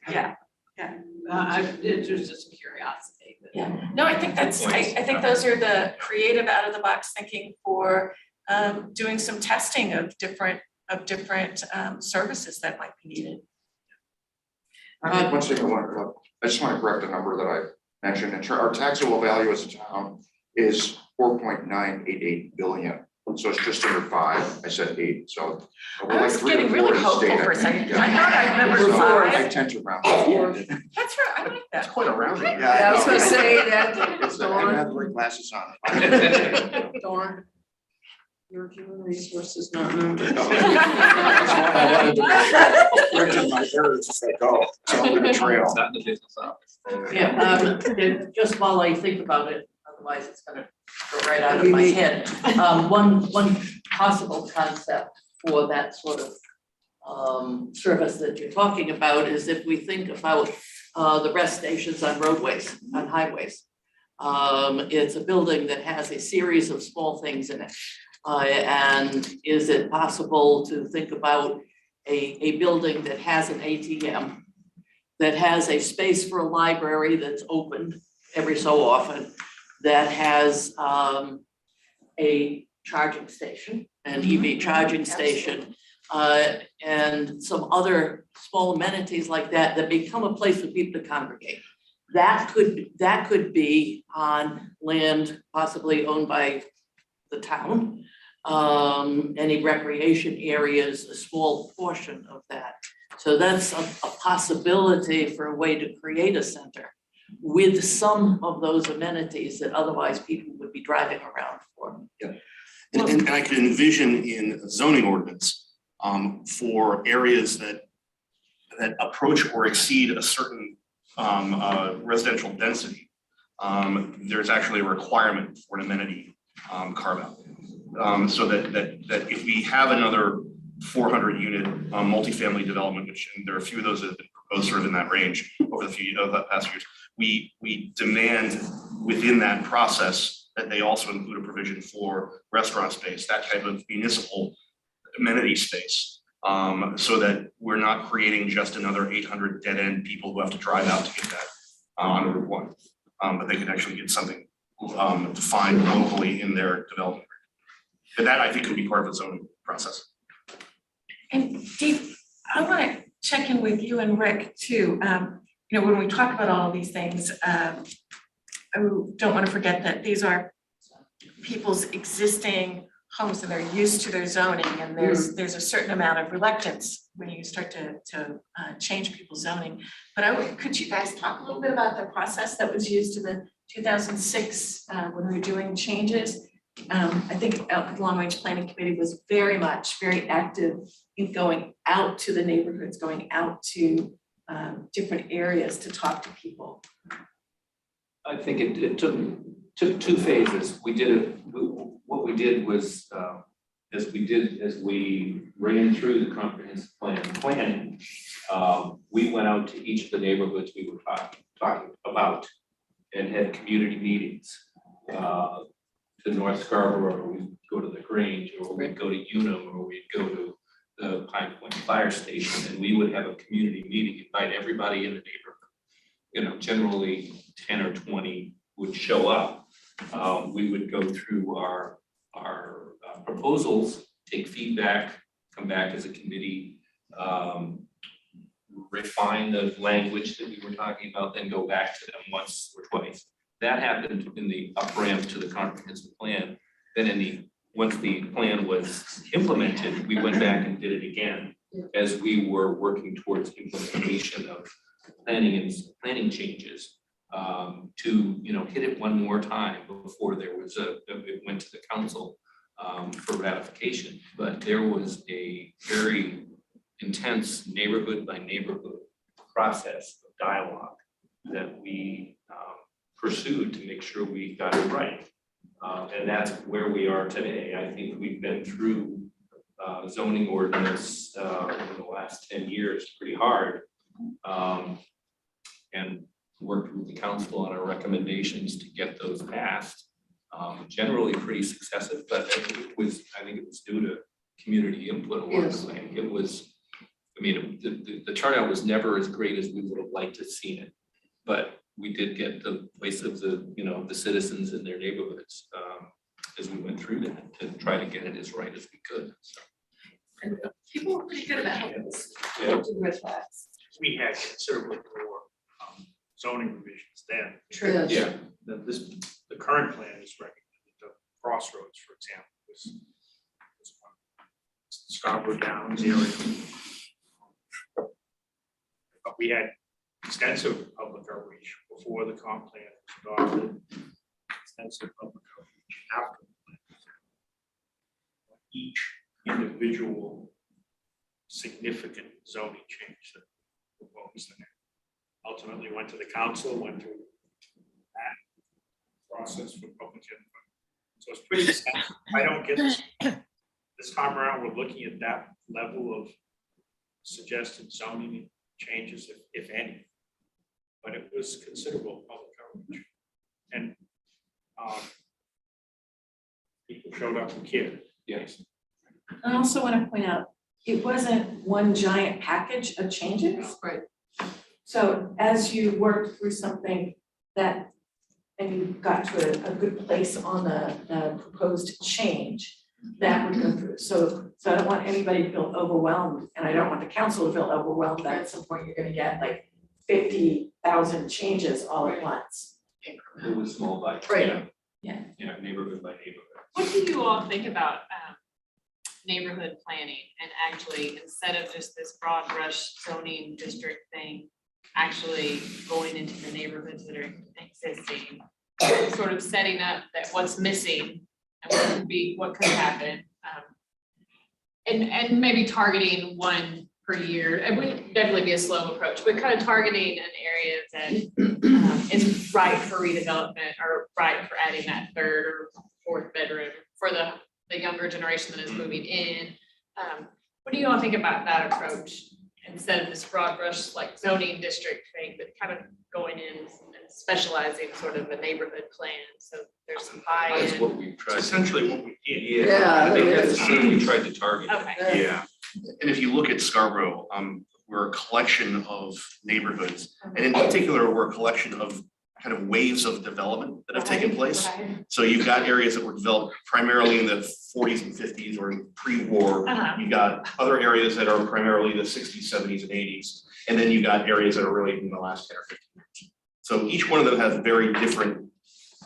yeah. It's just curiosity. but- Yeah, no, I think I think those are the creative out of the box thinking for doing some testing of different services that might be needed. One second, I just want to correct a number that I mentioned. Our taxable value as a town is 4.988 billion. So it's just under 5. I said 8, so. we're I like was 3 or getting 4 really in the hopeful state, for a think. second. Yeah. I thought I remembered So I 5. tend to round up. That's right, I like It's that. quite a rounding. Yeah, I was gonna say that. It's that I have the right glasses on. Darn. Your human resources not known. That's why I wanted to correct my errors as I go, so I'm gonna trail. It's not in the business office. Yeah, just while I think about it, otherwise it's gonna go right out of my head. One possible concept for that sort of service that you're talking about is if we think about the rest stations on roadways, on highways. It's a building that has a series of small things in it. And is it possible to think about a building that has an ATM, that has a space for a library that's open every so often, that has a charging station, an EV charging station, and some other small amenities like that, that become a place for people to congregate. That could be on land possibly owned by the town. Any recreation areas, a small portion of that. So that's a possibility for a way to create a center with some of those amenities that otherwise people would be driving around for. And I could envision in a zoning ordinance, for areas that approach or exceed a certain residential density, there's actually a requirement for an amenity carve out. So that if we have another 400 unit multifamily development, which and there are a few of those that have been proposed sort of in that range over the past years, we demand within that process that they also include a provision for restaurant space, that type of municipal amenity space. So that we're not creating just another 800 dead end people who have to drive out to get that on Route 1. But they can actually get something defined locally in their development. And that I think could be part of the zoning process. And Dave, I want to check in with you and Rick too. You know, when we talk about all of these things, I don't want to forget that these are people's existing homes and they're used to their zoning, and there's a certain amount of reluctance when you start to change people's zoning. But could you guys talk a little bit about the process that was used in the 2006 when we were doing changes? I think the Long Range Planning Committee was very active in going out to the neighborhoods, going out to different areas to talk to people. I think it took two phases. What we did was, as we ran through the comprehensive planning, we went out to each of the neighborhoods we were talking about and had community meetings. To North Scarborough, or we'd go to the Grange, or we'd go to Unum, or we'd go to the Pine Point Fire Station, and we would have a community meeting, invite everybody in the neighborhood. You know, generally 10 or 20 would show up. We would go through our proposals, take feedback, come back as a committee, refine the language that we were talking about, then go back to them once or twice. That happened in the up ramp to the comprehensive plan. Then once the plan was implemented, we went back and did it again as we were working towards implementation of planning changes to, you know, hit it one more time before there was it went to the council for ratification. But there was a very intense neighborhood by neighborhood process of dialogue that we pursued to make sure we got it right. And that's where we are today. I think we've been through zoning ordinance over the last 10 years pretty hard. And worked with the council on our recommendations to get those passed. Generally pretty successive, but I think it was due to community input along the way. It was, I mean, the turnout was never as great as we would have liked to have seen it, but we did get the voice of the citizens in their neighborhoods as we went through that to try to get it as right as we could. So. And people were pretty good about helping us with that. We had considerably more zoning revisions then. True. Yeah. The current plan is recommended, the Crossroads, for example, was one Scarborough Downs area. But we had extensive public outreach before the comp plan was adopted, extensive public outreach after the plan. Each individual significant zoning change that proposed in it ultimately went to the council, went through that process for public input. So it's pretty extensive. I don't get this time around, we're looking at that level of suggested zoning changes, if any. But it was considerable public outreach. And people showed up and cared. Yes. I also want to point out, it wasn't one giant package of changes. Right. So as you worked through something and you got to a good place on the proposed change, that would go through. So I don't want anybody to feel overwhelmed, and I don't want the council to feel overwhelmed that at some point you're gonna get like 50,000 changes all at once. It was small by Right. yeah, neighborhood by neighborhood. What do you all think about neighborhood planning and actually, instead of just this broad brush zoning district thing, actually going into the neighborhoods that are existing, sort of setting up that what's missing and what could happen, and maybe targeting one per year. It would definitely be a slow approach, but kind of targeting an area that is right for redevelopment or right for adding that third or fourth bedroom for the younger generation that is moving in. What do you all think about that approach instead of this broad brush like zoning district thing, but kind of going in and specializing sort of a neighborhood plan? So there's some That's buy-in. what we've tried. It's essentially what we did. Yeah, I think Yeah, that's what we tried to target. Okay. Yeah, and if you look at Scarborough, we're a collection of neighborhoods, and in particular, we're a collection of kind of waves of development that have taken place. Right. So you've got areas that were developed primarily in the 40s and 50s or pre-war. Uh-huh. You got other areas that are primarily the 60s, 70s, and 80s, and then you got areas that are really in the last 10 or 15 years. So each one of them has very different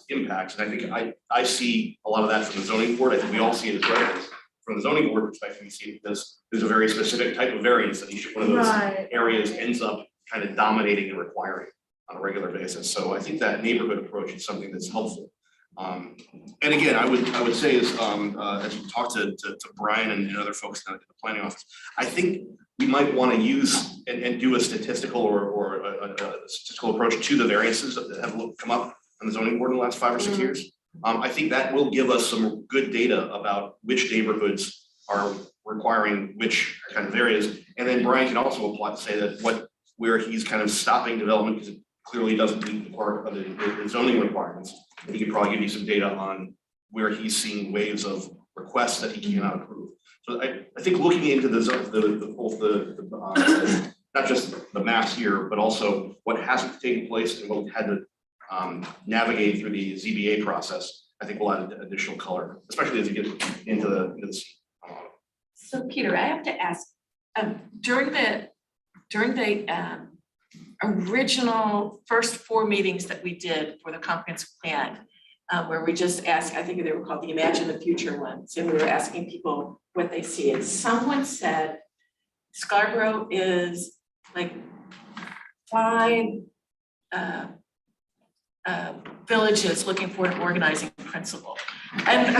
impacts, and I think I see a lot of that from the zoning board. I think we all see it as residents. From the zoning board perspective, we see it because there's a very specific type of variance that each one of those Right. areas ends up kind of dominating and requiring on a regular basis. So I think that neighborhood approach is something that's helpful. And again, I would say is, as you talk to Brian and other folks in the planning office, I think we might want to use and do a statistical or a statistical approach to the variances that have come up on the zoning board in the last 5 or 6 years. I think that will give us some good data about which neighborhoods are requiring which kind of areas. And then Brian can also apply to say that where he's kind of stopping development because it clearly doesn't meet the zoning requirements. He could probably give you some data on where he's seeing waves of requests that he cannot approve. So I think looking into both not just the maps here, but also what hasn't taken place and what we've had to navigate through the ZBA process, I think will add additional color, especially as you get into the scene. So Peter, I have to ask, during the original first 4 meetings that we did for the comprehensive plan, where we just asked, I think they were called the Imagine the Future ones, and we were asking people what they see. And someone said Scarborough is like 5 villages looking for an organizing principle. And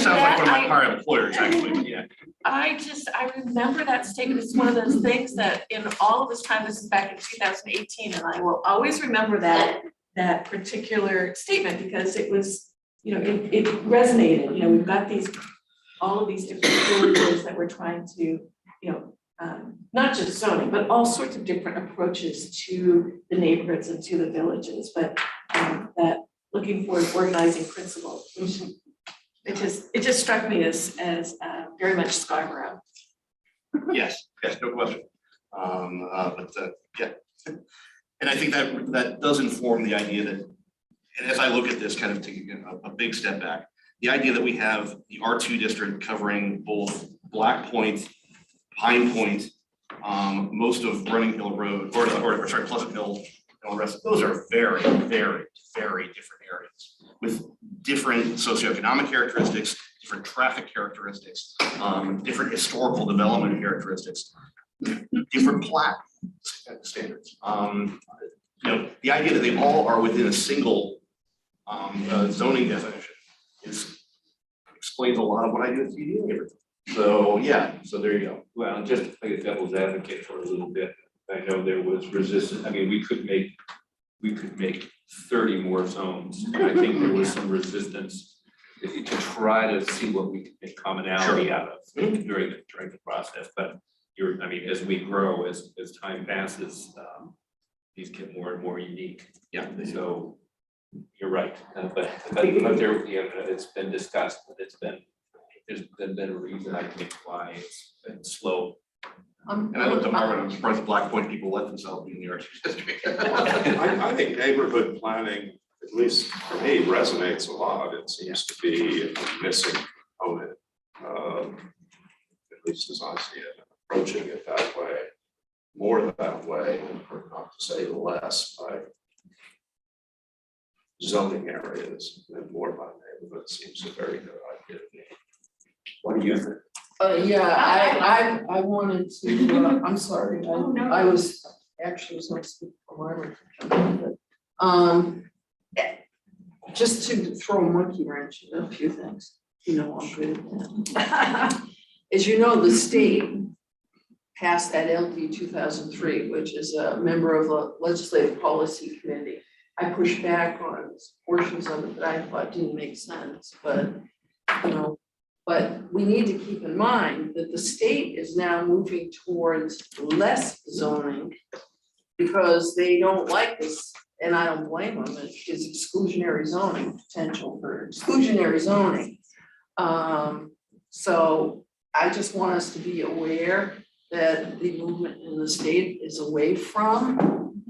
Sounds like one of my prior employers, actually, but yeah. I remember that statement. It's one of those things that in all of this time, this is back in 2018, and I will always remember that particular statement because it was, it resonated. We've got all of these different villages that we're trying to, not just zoning, but all sorts of different approaches to the neighborhoods and to the villages, but that looking for an organizing principle, which it just struck me as very much Scarborough. Yes, no question. Yeah. And I think that does inform the idea that, and as I look at this, kind of taking a big step back, the idea that we have the R2 district covering both Black Point, Pine Point, most of Running Hill Road, or sorry, Pleasant Hill, and all the rest, those are very, very, very different areas with different socioeconomic characteristics, different traffic characteristics, different historical development characteristics, different plat standards. The idea that they all are within a single zoning definition explains a lot of what I do at CDA every time. So yeah, so there you go. Well, just to play devil's advocate for a little bit, I know there was resistance. I mean, we could make 30 more zones. I think there was some resistance to try to see what we could make commonality out of during the process. But as we grow, as time passes, these get more and more unique. Yeah. So you're right. But there, it's been discussed, but there's been a reason, I think, why it's been slow. And I looked at Marvin, I'm surprised the Black Point people let themselves be in the R2 district. I think neighborhood planning, at least for me, resonates a lot. It seems to be a missing component. At least as I see it, approaching it that way, more that way, or not to say less by zoning areas and more by neighborhood seems a very good idea to me. What do you think? I wanted to, I'm sorry, I was actually going to speak for Margaret. Just to throw a monkey wrench in a few things, I'm good at that. As you know, the state passed that LD 2003, which is a member of the Legislative Policy Committee. I pushed back on portions of it that I thought didn't make sense, but, you know, but we need to keep in mind that the state is now moving towards less zoning because they don't like this, and I don't blame them, it is exclusionary zoning, potential for exclusionary zoning. So I just want us to be aware that the movement in the state is away from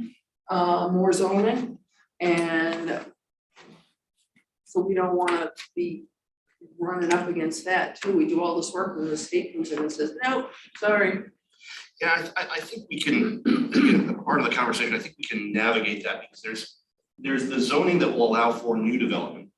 more zoning. And so we don't wanna be running up against that too. We do all this work and the state comes in and says, no, sorry. Yeah, I think we can, again, part of the conversation, I think we can navigate that because there's the zoning that will allow for new development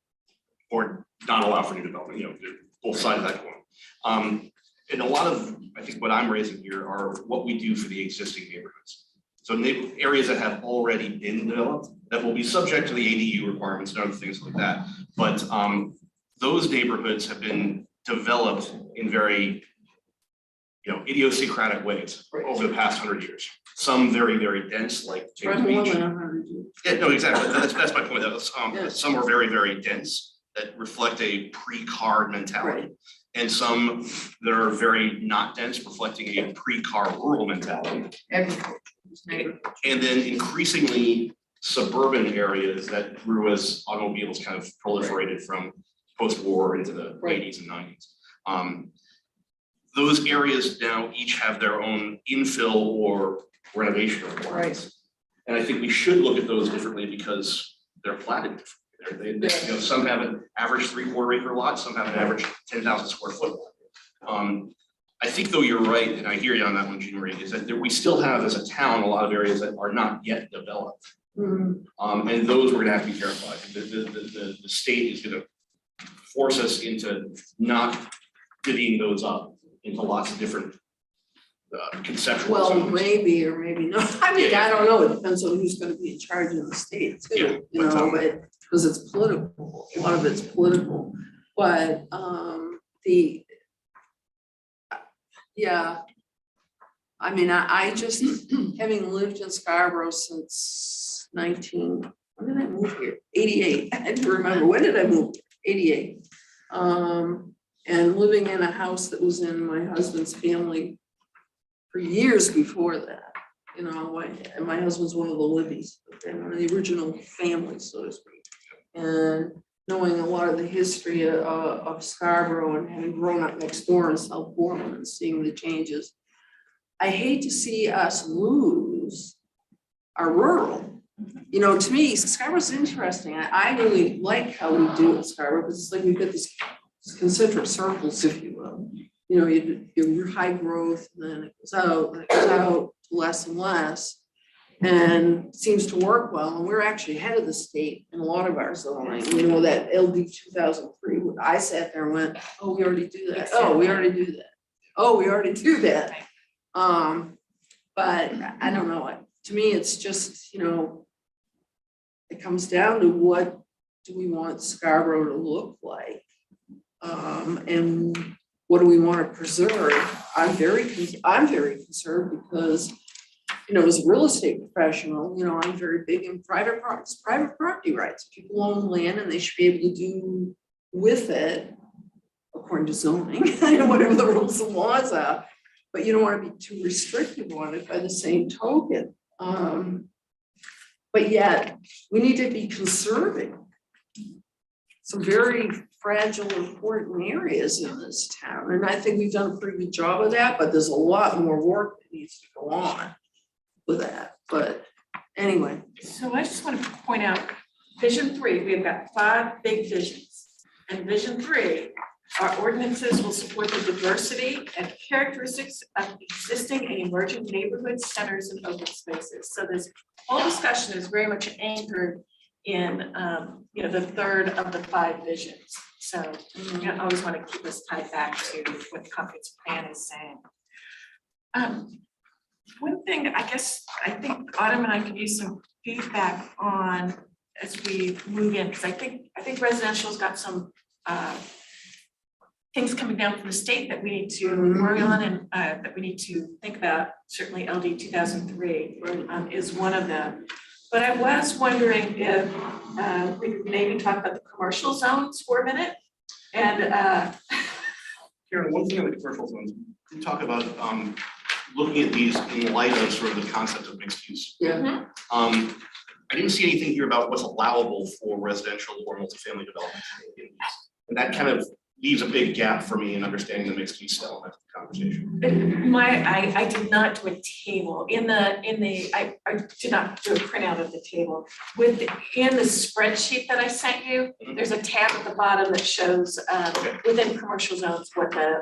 or not allow for new development, you know, both sides of that coin. And a lot of, I think what I'm raising here are what we do for the existing neighborhoods. So areas that have already been developed that will be subject to the ADU requirements and other things like that. But those neighborhoods have been developed in very, you know, idiosyncratic ways over the past 100 years. Some very, very dense, like James More Beach. than 100 years. Yeah, no, exactly. That's my point. That was, Yeah. some are very, very dense that reflect a pre-car mentality. Right. And some that are very not dense, reflecting a pre-car rural mentality. Agriculture. And then increasingly suburban areas that grew as automobiles kind of proliferated from post-war into the Right. 80s and 90s. Those areas now each have their own infill or renovation requirements. And I think we should look at those differently because they're platted differently. You know, some have an average 3/4 acre lot, some have an average 10,000 square foot lot. I think though you're right, and I hear you on that one, Jean Marie, is that we still have as a town, a lot of areas that are not yet developed. And those we're gonna have to be careful. I think the state is gonna force us into not divvying those up into lots of different conceptual Well, zones. maybe or maybe not. I mean, I don't know. It depends on who's gonna be in charge in the state Yeah, too, you but, know, but, because it's political, a lot of it's political. But, yeah. I mean, I just, having lived in Scarborough since when did I move here? 88. I had to remember, when did I move? 88. And living in a house that was in my husband's family for years before that, you know, and my husband's one of the Libbies, one of the original families, so to speak. And knowing a lot of the history of Scarborough and having grown up next door in South Portland and seeing the changes, I hate to see us lose our rural. You know, to me, Scarborough's interesting. I really like how we do it, Scarborough, because it's like we've got these concentric circles, if you will. You know, you're high growth, and then it goes out, and it goes out to less and less. And seems to work well, and we're actually ahead of the state in a lot of our zoning. You know, that LD 2003, I sat there and went, oh, we already do that. Oh, we already do that. Oh, we already do that. But I don't know, to me, it's just, you know, it comes down to what do we want Scarborough to look like? And what do we want to preserve? I'm very concerned because, you know, as a real estate professional, you know, I'm very big in private property rights. People own land and they should be able to do with it, according to zoning, whatever the rules and laws are. But you don't want to be too restrictive on it by the same token. But yet, we need to be conserving some very fragile, important areas in this town. And I think we've done a pretty good job of that, but there's a lot more work that needs to go on with that. But anyway. So I just want to point out, Vision 3, we've got 5 big visions. And Vision 3, our ordinances will support the diversity and characteristics of existing and emerging neighborhoods, centers, and open spaces. So this whole discussion is very much anchored in, you know, the third of the 5 visions. So, you know, I always want to keep us tied back to what the comprehensive plan is saying. One thing, I think Autumn and I could use some feedback on as we move in, because I think residential's got some things coming down from the state that we need to work on and that we need to think about. Certainly LD 2003 is one of them. But I was wondering if we could maybe talk about the commercial zones for a minute. And Karen, one thing on the commercial zones, we talk about looking at these in light of sort of the concept of mixed use. Yeah. I didn't see anything here about what's allowable for residential or multifamily development in these. And that kind of leaves a big gap for me in understanding the mixed use element of the conversation. I did not do a table I did not do a printout of the table. In the spreadsheet that I sent you, there's a tab at the bottom that shows within commercial zones what the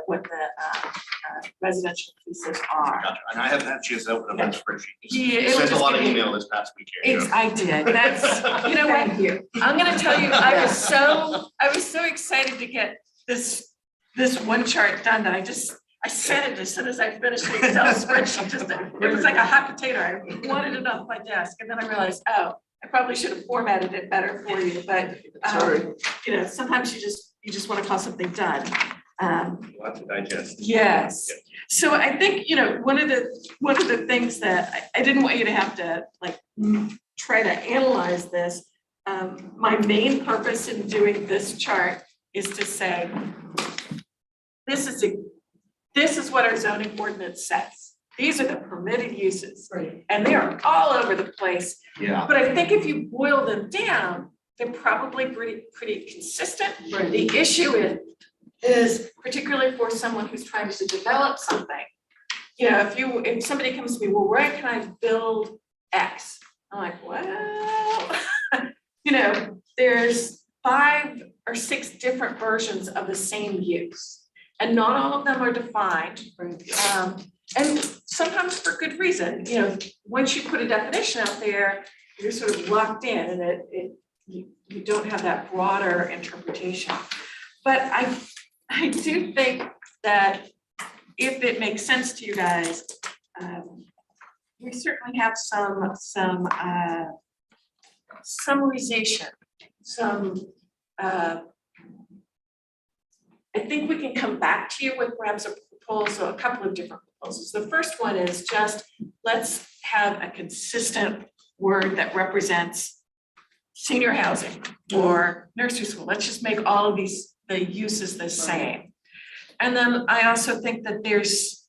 residential pieces are. Gotcha, and I haven't had a chance to open up that spreadsheet. Yeah, it You was sent a just lot of gonna be- email this past week, Karen. I did, that's, you know what? Thank you. I'm gonna tell you, I was so excited to get this one chart done that I sent it as soon as I finished the Excel spreadsheet, it was like a hot potato. I wanted it off my desk, and then I realized, oh, I probably should have formatted it better for you, but, Sorry. you know, sometimes you just wanna call something done. Lots to digest. Yes, so I think, you know, one of the things that I didn't want you to have to like try to analyze this. My main purpose in doing this chart is to say, this is what our zoning ordinance says. These are the permitted uses, Right. and they are all over the place. Yeah. But I think if you boil them down, they're probably pretty consistent. Right. The issue is particularly for someone who's trying to develop something. You know, if somebody comes to me, well, where can I build X? I'm like, well, you know, there's 5 or 6 different versions of the same use. And not all of them are defined. And sometimes for good reason, you know, once you put a definition out there, you're sort of locked in and you don't have that broader interpretation. But I do think that if it makes sense to you guys, we certainly have some summarization, I think we can come back to you with perhaps a proposal, a couple of different proposals. The first one is just, let's have a consistent word that represents senior housing or nursery school. Let's just make all of the uses the same. And then I also think that there's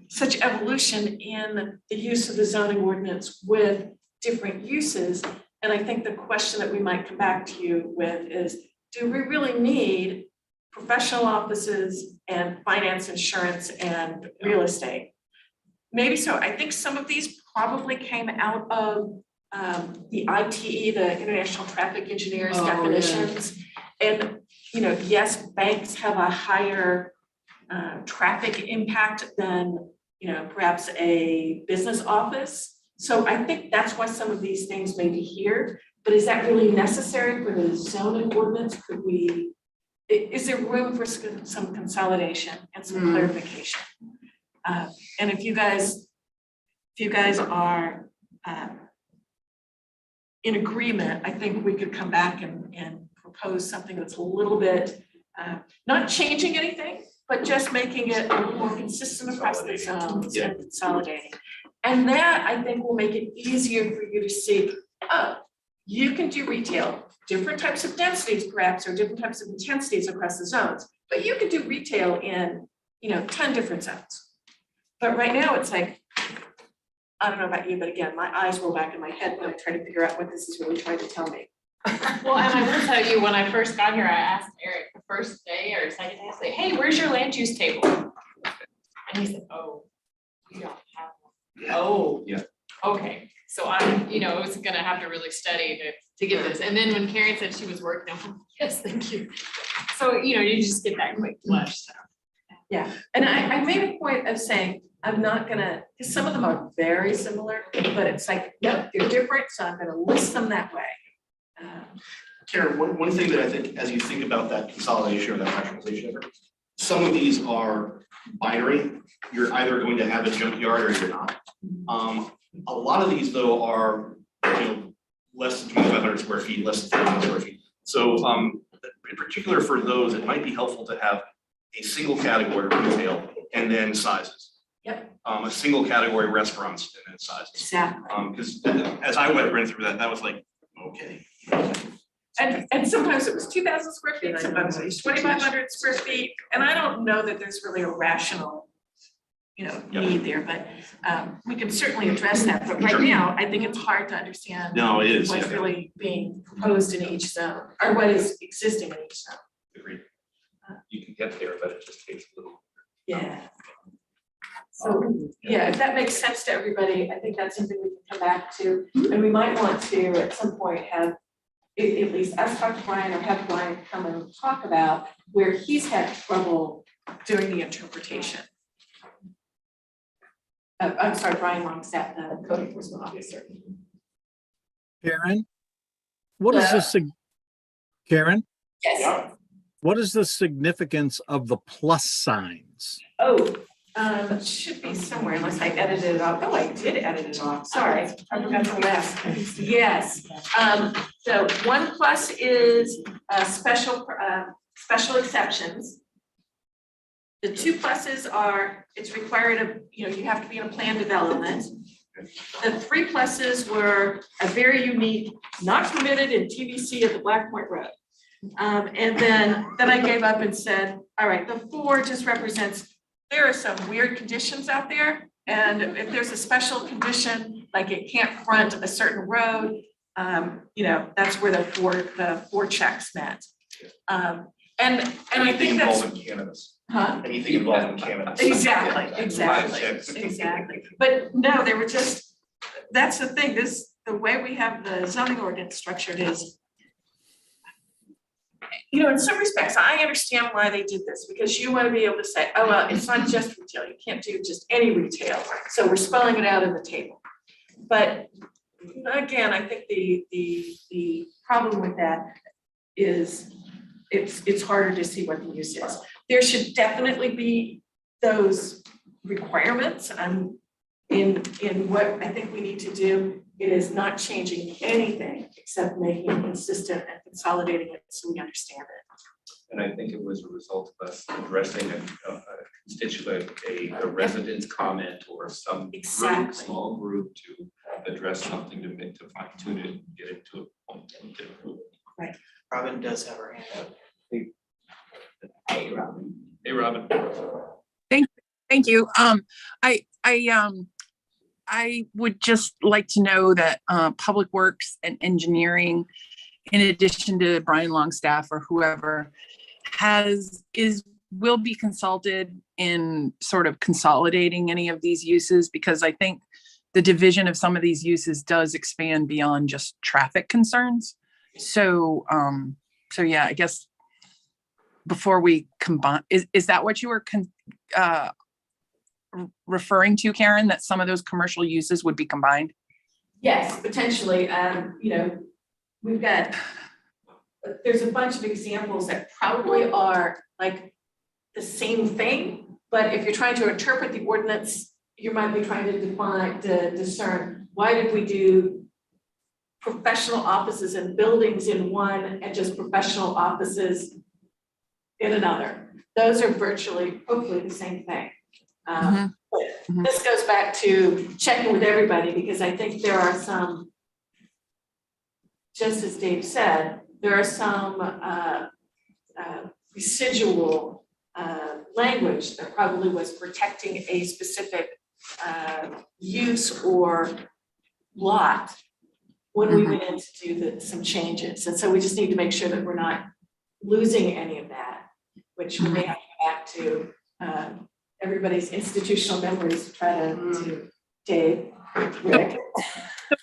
such evolution in the use of the zoning ordinance with different uses. And I think the question that we might come back to you with is, do we really need professional offices and finance, insurance, and real estate? Maybe so. I think some of these probably came out of the ITE, the International Traffic Engineers Oh, yeah. definitions. And, you know, yes, banks have a higher traffic impact than, you know, perhaps a business office. So I think that's why some of these things may be here, but is that really necessary for the zoning ordinance? Is there room for some consolidation and some clarification? And if you guys are in agreement, I think we could come back and propose something that's a little bit, not changing anything, but just making it a little more consistent across the zones and consolidating. And that, I think, will make it easier for you to see, oh, you can do retail, different types of densities perhaps, or different types of intensities across the zones, but you could do retail in, you know, 10 different zones. But right now, it's like, I don't know about you, but again, my eyes roll back in my head when I try to figure out what this is really trying to tell me. Well, and I will tell you, when I first got here, I asked Eric the first day or second day, I said, hey, where's your land use table? And he said, oh, you don't have one. Oh. Yeah. Okay, so I'm, you know, I was gonna have to really study to get this. And then when Karen said she was working, I'm like, yes, thank you. So, you know, you just get that quick flush, so. Yeah, and I made a point of saying, I'm not gonna, because some of them are very similar, but it's like, no, they're different, so I'm gonna list them that way. Karen, one thing that I think, as you think about that consolidation or that rationalization effort, some of these are binary. You're either going to have a junkyard or you're not. A lot of these though are, you know, less than 2,500 square feet, less than 3,000 square feet. So in particular for those, it might be helpful to have a single category retail and then sizes. Yep. A single category restaurants and then sizes. Exactly. Because as I went through that, that was like, okay. And sometimes it was 2,000 square feet, sometimes it was 2,500 square feet, and I don't know that there's really a rational, need there, but we can certainly address that, but right now, I think it's hard to understand No, it is. what's Yeah. really being proposed in each zone, or what is existing in each zone. Agreed. You can get there, but it just takes a little. Yeah. So, yeah, if that makes sense to everybody, I think that's something we can come back to, and we might want to, at some point, have at least us talk to Brian or have Brian come and talk about where he's had trouble doing the interpretation. I'm sorry, Brian Longstaff, the code enforcement officer. Karen? What is the Karen, Yes. what is the significance of the plus signs? Oh, it should be somewhere unless I edited it off. Oh, I did edit it off. Sorry, I forgot to last. Yes. So 1+ is special exceptions. The 2+ are, it's required of, you have to be in a plan development. The 3+ were a very unique, not permitted in TVC at the Black Point Road. And then I gave up and said, all right, the 4 just represents, there are some weird conditions out there. And if there's a special condition, like it can't front a certain road, that's where the four checks meant. And I Anything think that's. involving cannabis. Huh? Anything involving cannabis. Exactly. But no, they were just, that's the thing, the way we have the zoning ordinance structured is, in some respects, I understand why they did this, because you want to be able to say, oh, well, it's not just retail, you can't do just any retail, so we're spelling it out in the table. But again, I think the problem with that is it's harder to see what the use is. There should definitely be those requirements, in what I think we need to do. It is not changing anything except making it consistent and consolidating it so we understand it. And I think it was a result of us addressing a constituent, a resident's comment or some group, Exactly. small group to address something to fine tune it, and get it to a point. Robin does have her hand up. Hey, Robin. Hey, Robin. Thank you. I would just like to know that Public Works and Engineering, in addition to Brian Longstaff or whoever, will be consulted in sort of consolidating any of these uses, because I think the division of some of these uses does expand beyond just traffic concerns. So yeah, I guess before we combine, is that what you were referring to, Karen, that some of those commercial uses would be combined? Yes, potentially, there's a bunch of examples that probably are like the same thing, but if you're trying to interpret the ordinance, you might be trying to discern, why did we do professional offices and buildings in one and just professional offices in another? Those are virtually, hopefully, the same thing. But this goes back to checking with everybody, because I think there are some, just as Dave said, there are some residual language that probably was protecting a specific use or lot when we went in to do some changes. And so we just need to make sure that we're not losing any of that, which we may have to go back to everybody's institutional memories to try to Dave. Rick.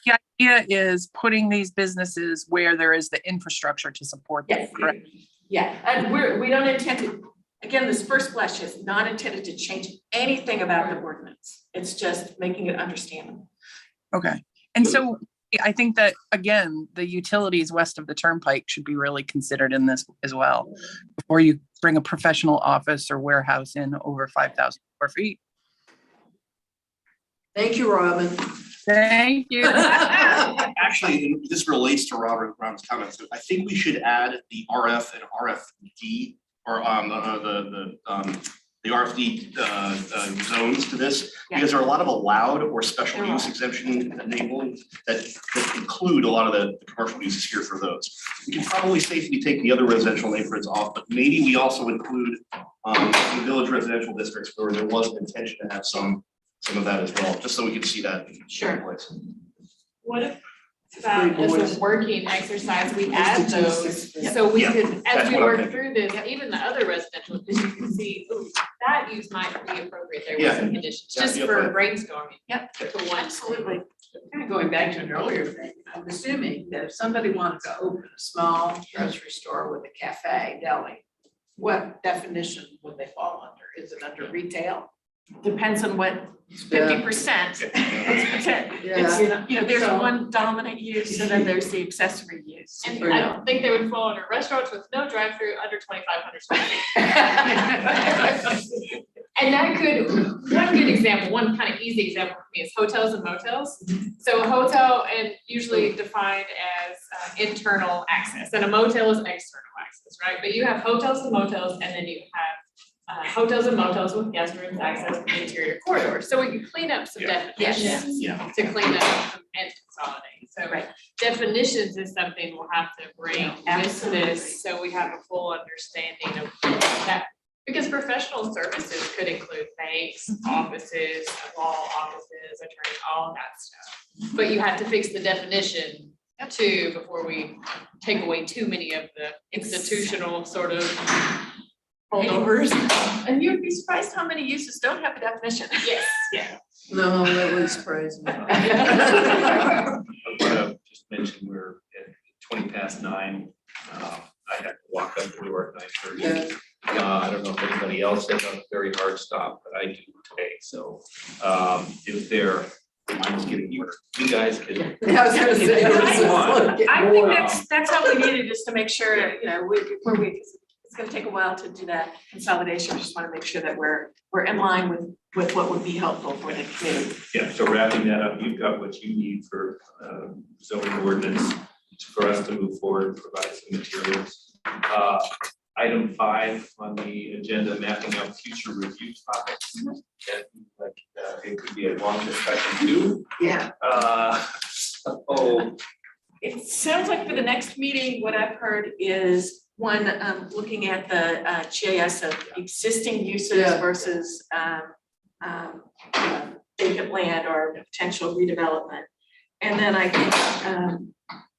The idea is putting these businesses where there is the infrastructure to support them, Yes, correct? yeah, and we don't intend to, again, this first blush is not intended to change anything about the ordinance. It's just making it understandable. Okay. And so I think that, again, the utilities west of the turnpike should be really considered in this as well, before you bring a professional office or warehouse in over 5,000 square feet. Thank you, Robin. Thank you. Actually, and this relates to Rob's comments. I think we should add the RF and RFD or the RFD zones to this, because there are a lot of allowed or special There use are. exemption enabling that include a lot of the commercial uses here for those. We can probably safely take the other residential neighborhoods off, but maybe we also include the village residential districts where there was an intention to have some of that as well, just so we can see that in Sure. place. What if that as a working exercise, we add those, Yeah. so we Yeah, could, as that's we what I'm work through this, even the other residential, because you can see, ooh, that use might be appropriate there with Yeah. some conditions, Yeah, just yeah, for fine. brainstorming. Yep. To one. Absolutely. Kind of going back to an earlier thing, I'm assuming that if somebody wanted to open a small grocery store with a cafe, deli, what definition would they fall under? Is it under retail? Depends on what, 50%. It's, you know, there's So- one dominant use and then there's the accessory use. And Or I no. don't think they would fall under restaurants with no drive-through under 2,500 square feet. And that could, one good example, one kind of easy example for me is hotels and motels. So a hotel and usually defined as internal access, and a motel is external access, right? But you have hotels and motels, and then you have hotels and motels with guest rooms access to the interior corridors. So we can clean up some definitions Yeah. to clean up and consolidate. So Right. definitions is something we'll have to bring with this, so we have a full understanding of that. Because professional services could include banks, offices, law offices, attorney, all of that stuff. But you have to fix the definition too before we take away too many of the institutional sort of holdovers. And you'd be surprised how many uses don't have a definition. Yes, yeah. No, that would surprise me. I want to just mention we're at 9:20. I had to walk up the door at 9:30. I don't know if anybody else has a very hard stop, but I do today. So if there, mine's getting worse. You guys can. Yeah, I was gonna say, If this is you want. like getting I think more. that's how we need it, is to make sure, you know, before we, it's gonna take a while to do that consolidation. We just wanna make sure that we're in line with what would be helpful for the community. Yeah, so wrapping that up, you've got what you need for zoning ordinance for us to move forward, provide some materials. Item 5 on the agenda, mapping out future review topics. And like, it could be a long discussion too. Yeah. Oh, It sounds like for the next meeting, what I've heard is one, looking at the GIS of existing uses Yeah. versus vacant land or potential redevelopment. And then I think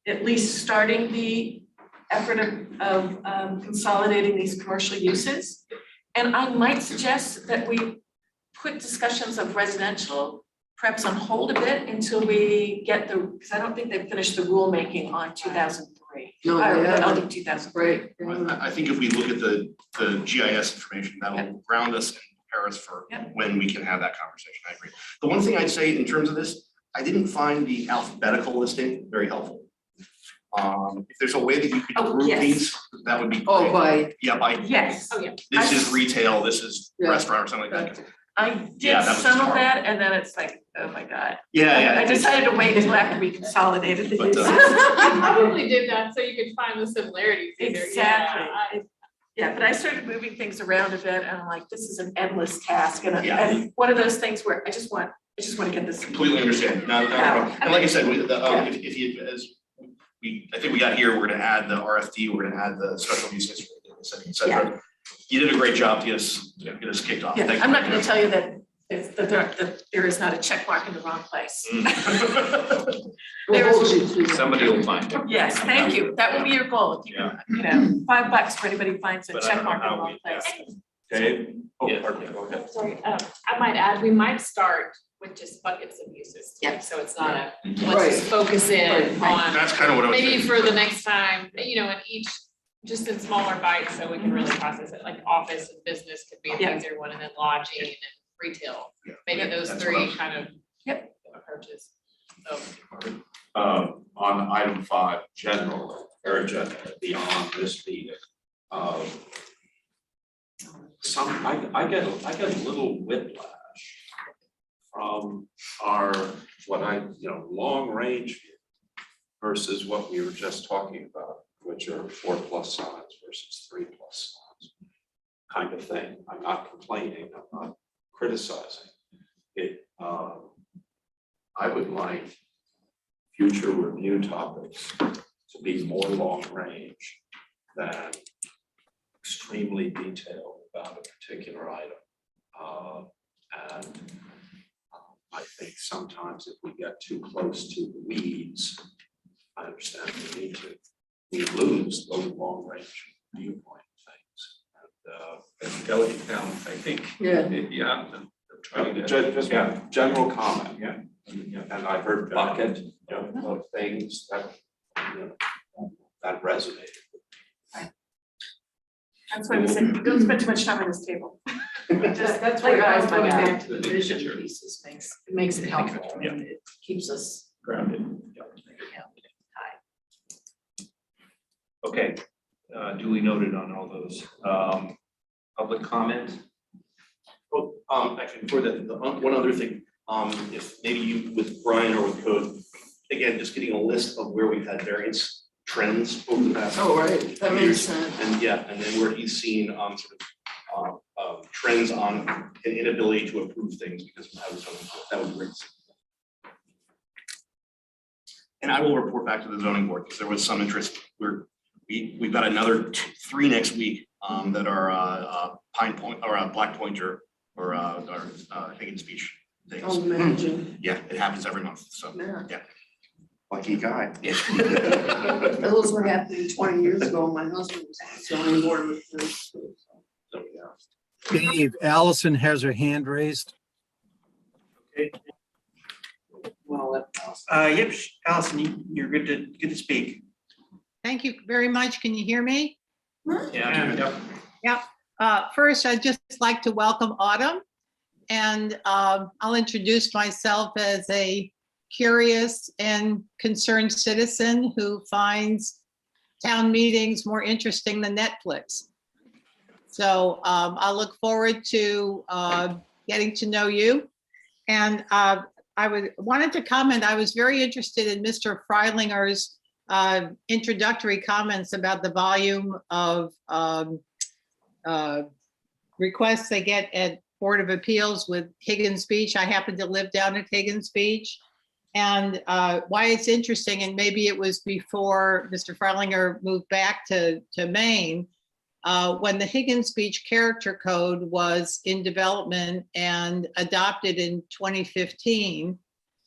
at least starting the effort of consolidating these commercial uses. And I might suggest that we put discussions of residential perhaps on hold a bit until we get because I don't think they've finished the rulemaking on 2003. No, they haven't. LD 2003. Right. I think if we look at the GIS information, that'll ground us and prepare us for Yep. when we can have that conversation. I agree. The one thing I'd say in terms of this, I didn't find the alphabetical listing very helpful. If there's a way that you could Oh, group yes. these, that would be great. Oh, by, Yeah, by, Yes, Oh, yeah. this is retail, this is Yeah. restaurant or something like that. I Yeah, did that was some of hard. that and then it's like, oh my God. Yeah, I decided to wait until after we consolidated the But, uses. You probably did that so you could find the similarities either. Yeah, Exactly. Yeah, but I started moving things around a bit and I'm like, this is an endless task and Yeah. and one of those things where I just want to get this. Completely understand. No, and like I said, if you, I think we got here, we're gonna add the RFD, we're gonna add the special uses, et cetera. You did a great job to get us kicked off. Yeah, Thank you I'm not very gonna tell you that there is not a check mark in the wrong place. much. we'll hold you to that. somebody will find it. Yes, thank you. That would be your goal. If you can, you know, $5 for anybody who finds a But I check don't know mark in the how wrong we- yeah. place. Dave? Oh, Yeah. pardon me, go ahead. Sorry, I might add, we might start with just buckets of uses. Yeah. So it's not a, Mhm. let's just focus in Right. on, That's kind of what I was maybe saying. for the next time, you know, in each, just in smaller bites, so we can really process it, like office and business could be an Yeah. easier one, and then lodging and retail. Maybe Yeah, those that's three what I was- kind of Yep. approaches. So, On item 5, general, very general, beyond this meeting. I get a little whiplash from our, what long range view. versus what we were just talking about, which are 4+ signs versus 3+ signs. Kind of thing. I'm not complaining, I'm not criticizing. I would like future review topics to be more long range than extremely detailed about a particular item. And I think sometimes if we get too close to the weeds, I understand we lose those long range viewpoint things. A delicate balance, I think. Yeah. Yeah. Trying to. Just Yeah. general comment, Yeah. Yeah. and I heard bucket of things that, that resonated. That's why we said, don't spend too much time on this table. That's Like, why I was that's my going bad. back to the vision pieces makes it helpful, Yeah. and it keeps us. Grounded. Okay, duly noted on all those. Public comment? Oh, actually, for one other thing, if maybe you with Brian or with code, again, just getting a list of where we've had variance trends over the past. Oh, right, that makes sense. And yeah, and then where he's seen sort of trends on an inability to approve things because of how it's done. That would be great. And I will report back to the zoning board because there was some interest. We've got another 3 next week that are Pine Point or Black Pointer or Higgins Beach things. Oh, imagine. Yeah, it happens every month. So Yeah. Lucky guy. yeah. Those were happening 20 years ago. My husband was zoning board with this. So, yeah. Dave, Allison has her hand raised. Well, Yep, Allison, you're good to speak. Thank you very much. Can you hear me? Yeah. First, I'd just like to welcome Autumn. And I'll introduce myself as a curious and concerned citizen who finds town meetings more interesting than Netflix. So I'll look forward to getting to know you. And wanted to comment, I was very interested in Mr. Freilinger introductory comments about the volume of requests they get at Board of Appeals with Higgins Beach. I happen to live down at Higgins Beach. And why it's interesting, and maybe it was before Mr. Freilinger moved back to Maine, when the Higgins Beach Character Code was in development and adopted in 2015,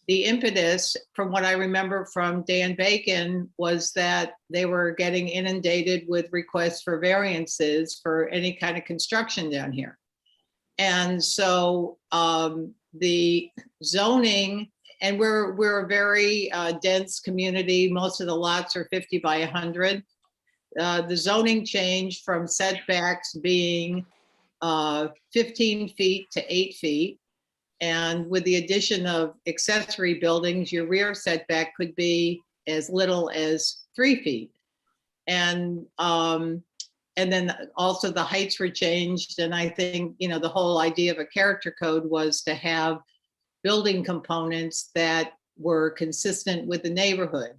the impetus, from what I remember from Dan Bacon, was that they were getting inundated with requests for variances for any kind of construction down here. And so the zoning, and we're a very dense community. Most of the lots are 50 by 100. The zoning changed from setbacks being 15 feet to 8 feet. And with the addition of accessory buildings, your rear setback could be as little as 3 feet. And then also the heights were changed. And I think, the whole idea of a character code was to have building components that were consistent with the neighborhood.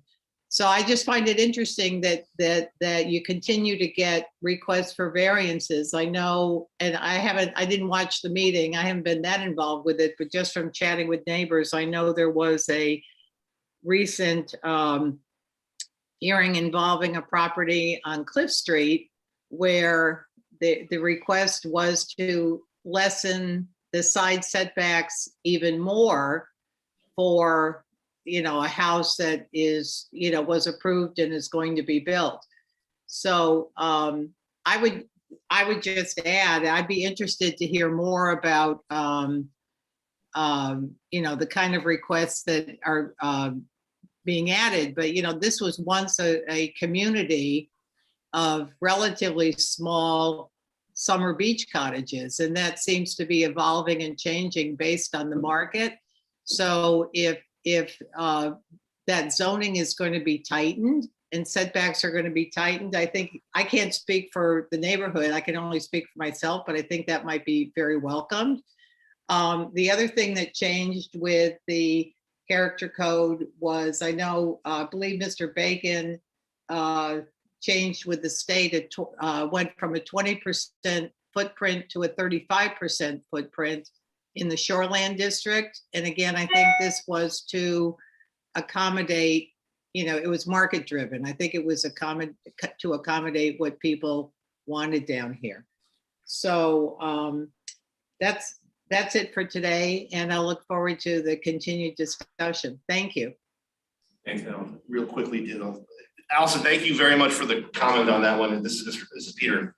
So I just find it interesting that you continue to get requests for variances. I know, and I didn't watch the meeting. I haven't been that involved with it, but just from chatting with neighbors, I know there was a recent hearing involving a property on Cliff Street where the request was to lessen the side setbacks even more for a house that is, was approved and is going to be built. So I would just add, I'd be interested to hear more about, the kind of requests that are being added. But, this was once a community of relatively small summer beach cottages, and that seems to be evolving and changing based on the market. So if that zoning is going to be tightened and setbacks are going to be tightened, I think, I can't speak for the neighborhood, I can only speak for myself, but I think that might be very welcomed. The other thing that changed with the character code was, I know, I believe Mr. Bacon changed with the state, went from a 20% footprint to a 35% footprint in the shoreland district. And again, I think this was to accommodate, it was market driven. I think it was to accommodate what people wanted down here. So that's it for today, and I'll look forward to the continued discussion. Thank you. Thanks, Alan. Real quickly, Allison, thank you very much for the comment on that one. And this is Peter.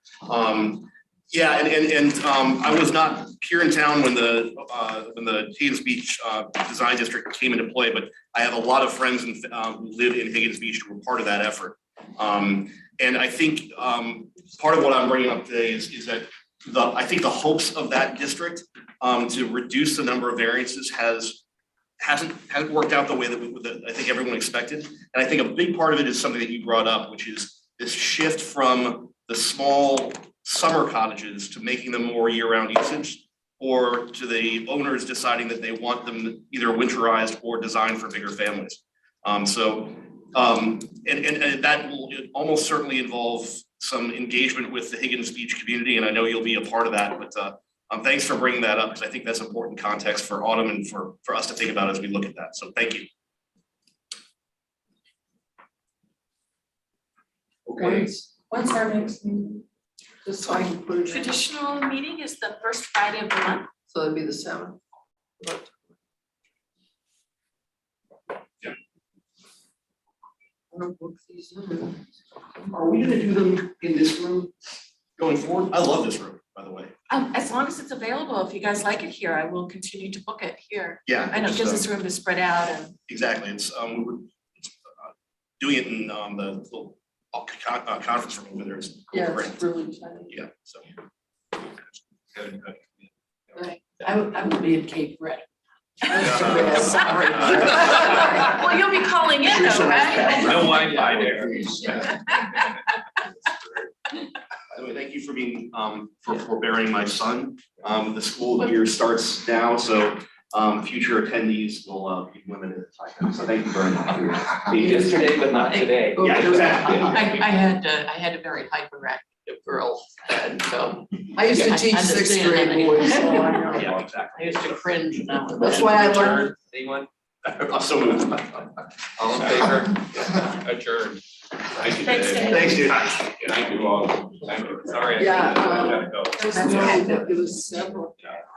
Yeah, and I was not here in town when the Higgins Beach Design District came into play, but I have a lot of friends who live in Higgins Beach who were part of that effort. And I think part of what I'm bringing up today is that I think the hopes of that district to reduce the number of variances hasn't worked out the way that I think everyone expected. And I think a big part of it is something that you brought up, which is this shift from the small summer cottages to making them more year-round usage, or to the owners deciding that they want them either winterized or designed for bigger families. And that will almost certainly involve some engagement with the Higgins Beach community, and I know you'll be a part of that, but thanks for bringing that up, because I think that's important context for Autumn and for us to think about as we look at that. So thank you. Okay. When's our next meeting? Just so I can put it in. Traditional meeting is the first Friday of the month. So it'd be the 7th. Yeah. I'm gonna book these in. Are we gonna do them in this room going forward? I love this room, by the way. As long as it's available, if you guys like it here, I will continue to book it here. Yeah. I know it gives us room to spread out and. Exactly, it's, we were doing it in the little conference room over there. It's Yeah, great. it's really tiny. Yeah, so. I would be in Cape Red. Sorry. Well, you'll be calling in though, right? No Wi-Fi there. By the way, thank you for being, for bearing my son. The school year starts now, so future attendees will be limited. So thank you very much. Yesterday, but not today. Yeah, exactly. I had a very hyperactive girl, and so I used to I teach 6th understand grade that. boys, so I know. Yeah, exactly. I used to cringe now and That's then. why I learned. Anyone? So moved. All in favor? Adjourned. Thank you, Thanks, Dave. Dave. Thanks, dude. Thank you all. Thank you. Sorry. I Yeah, gotta go. There's no, it was several.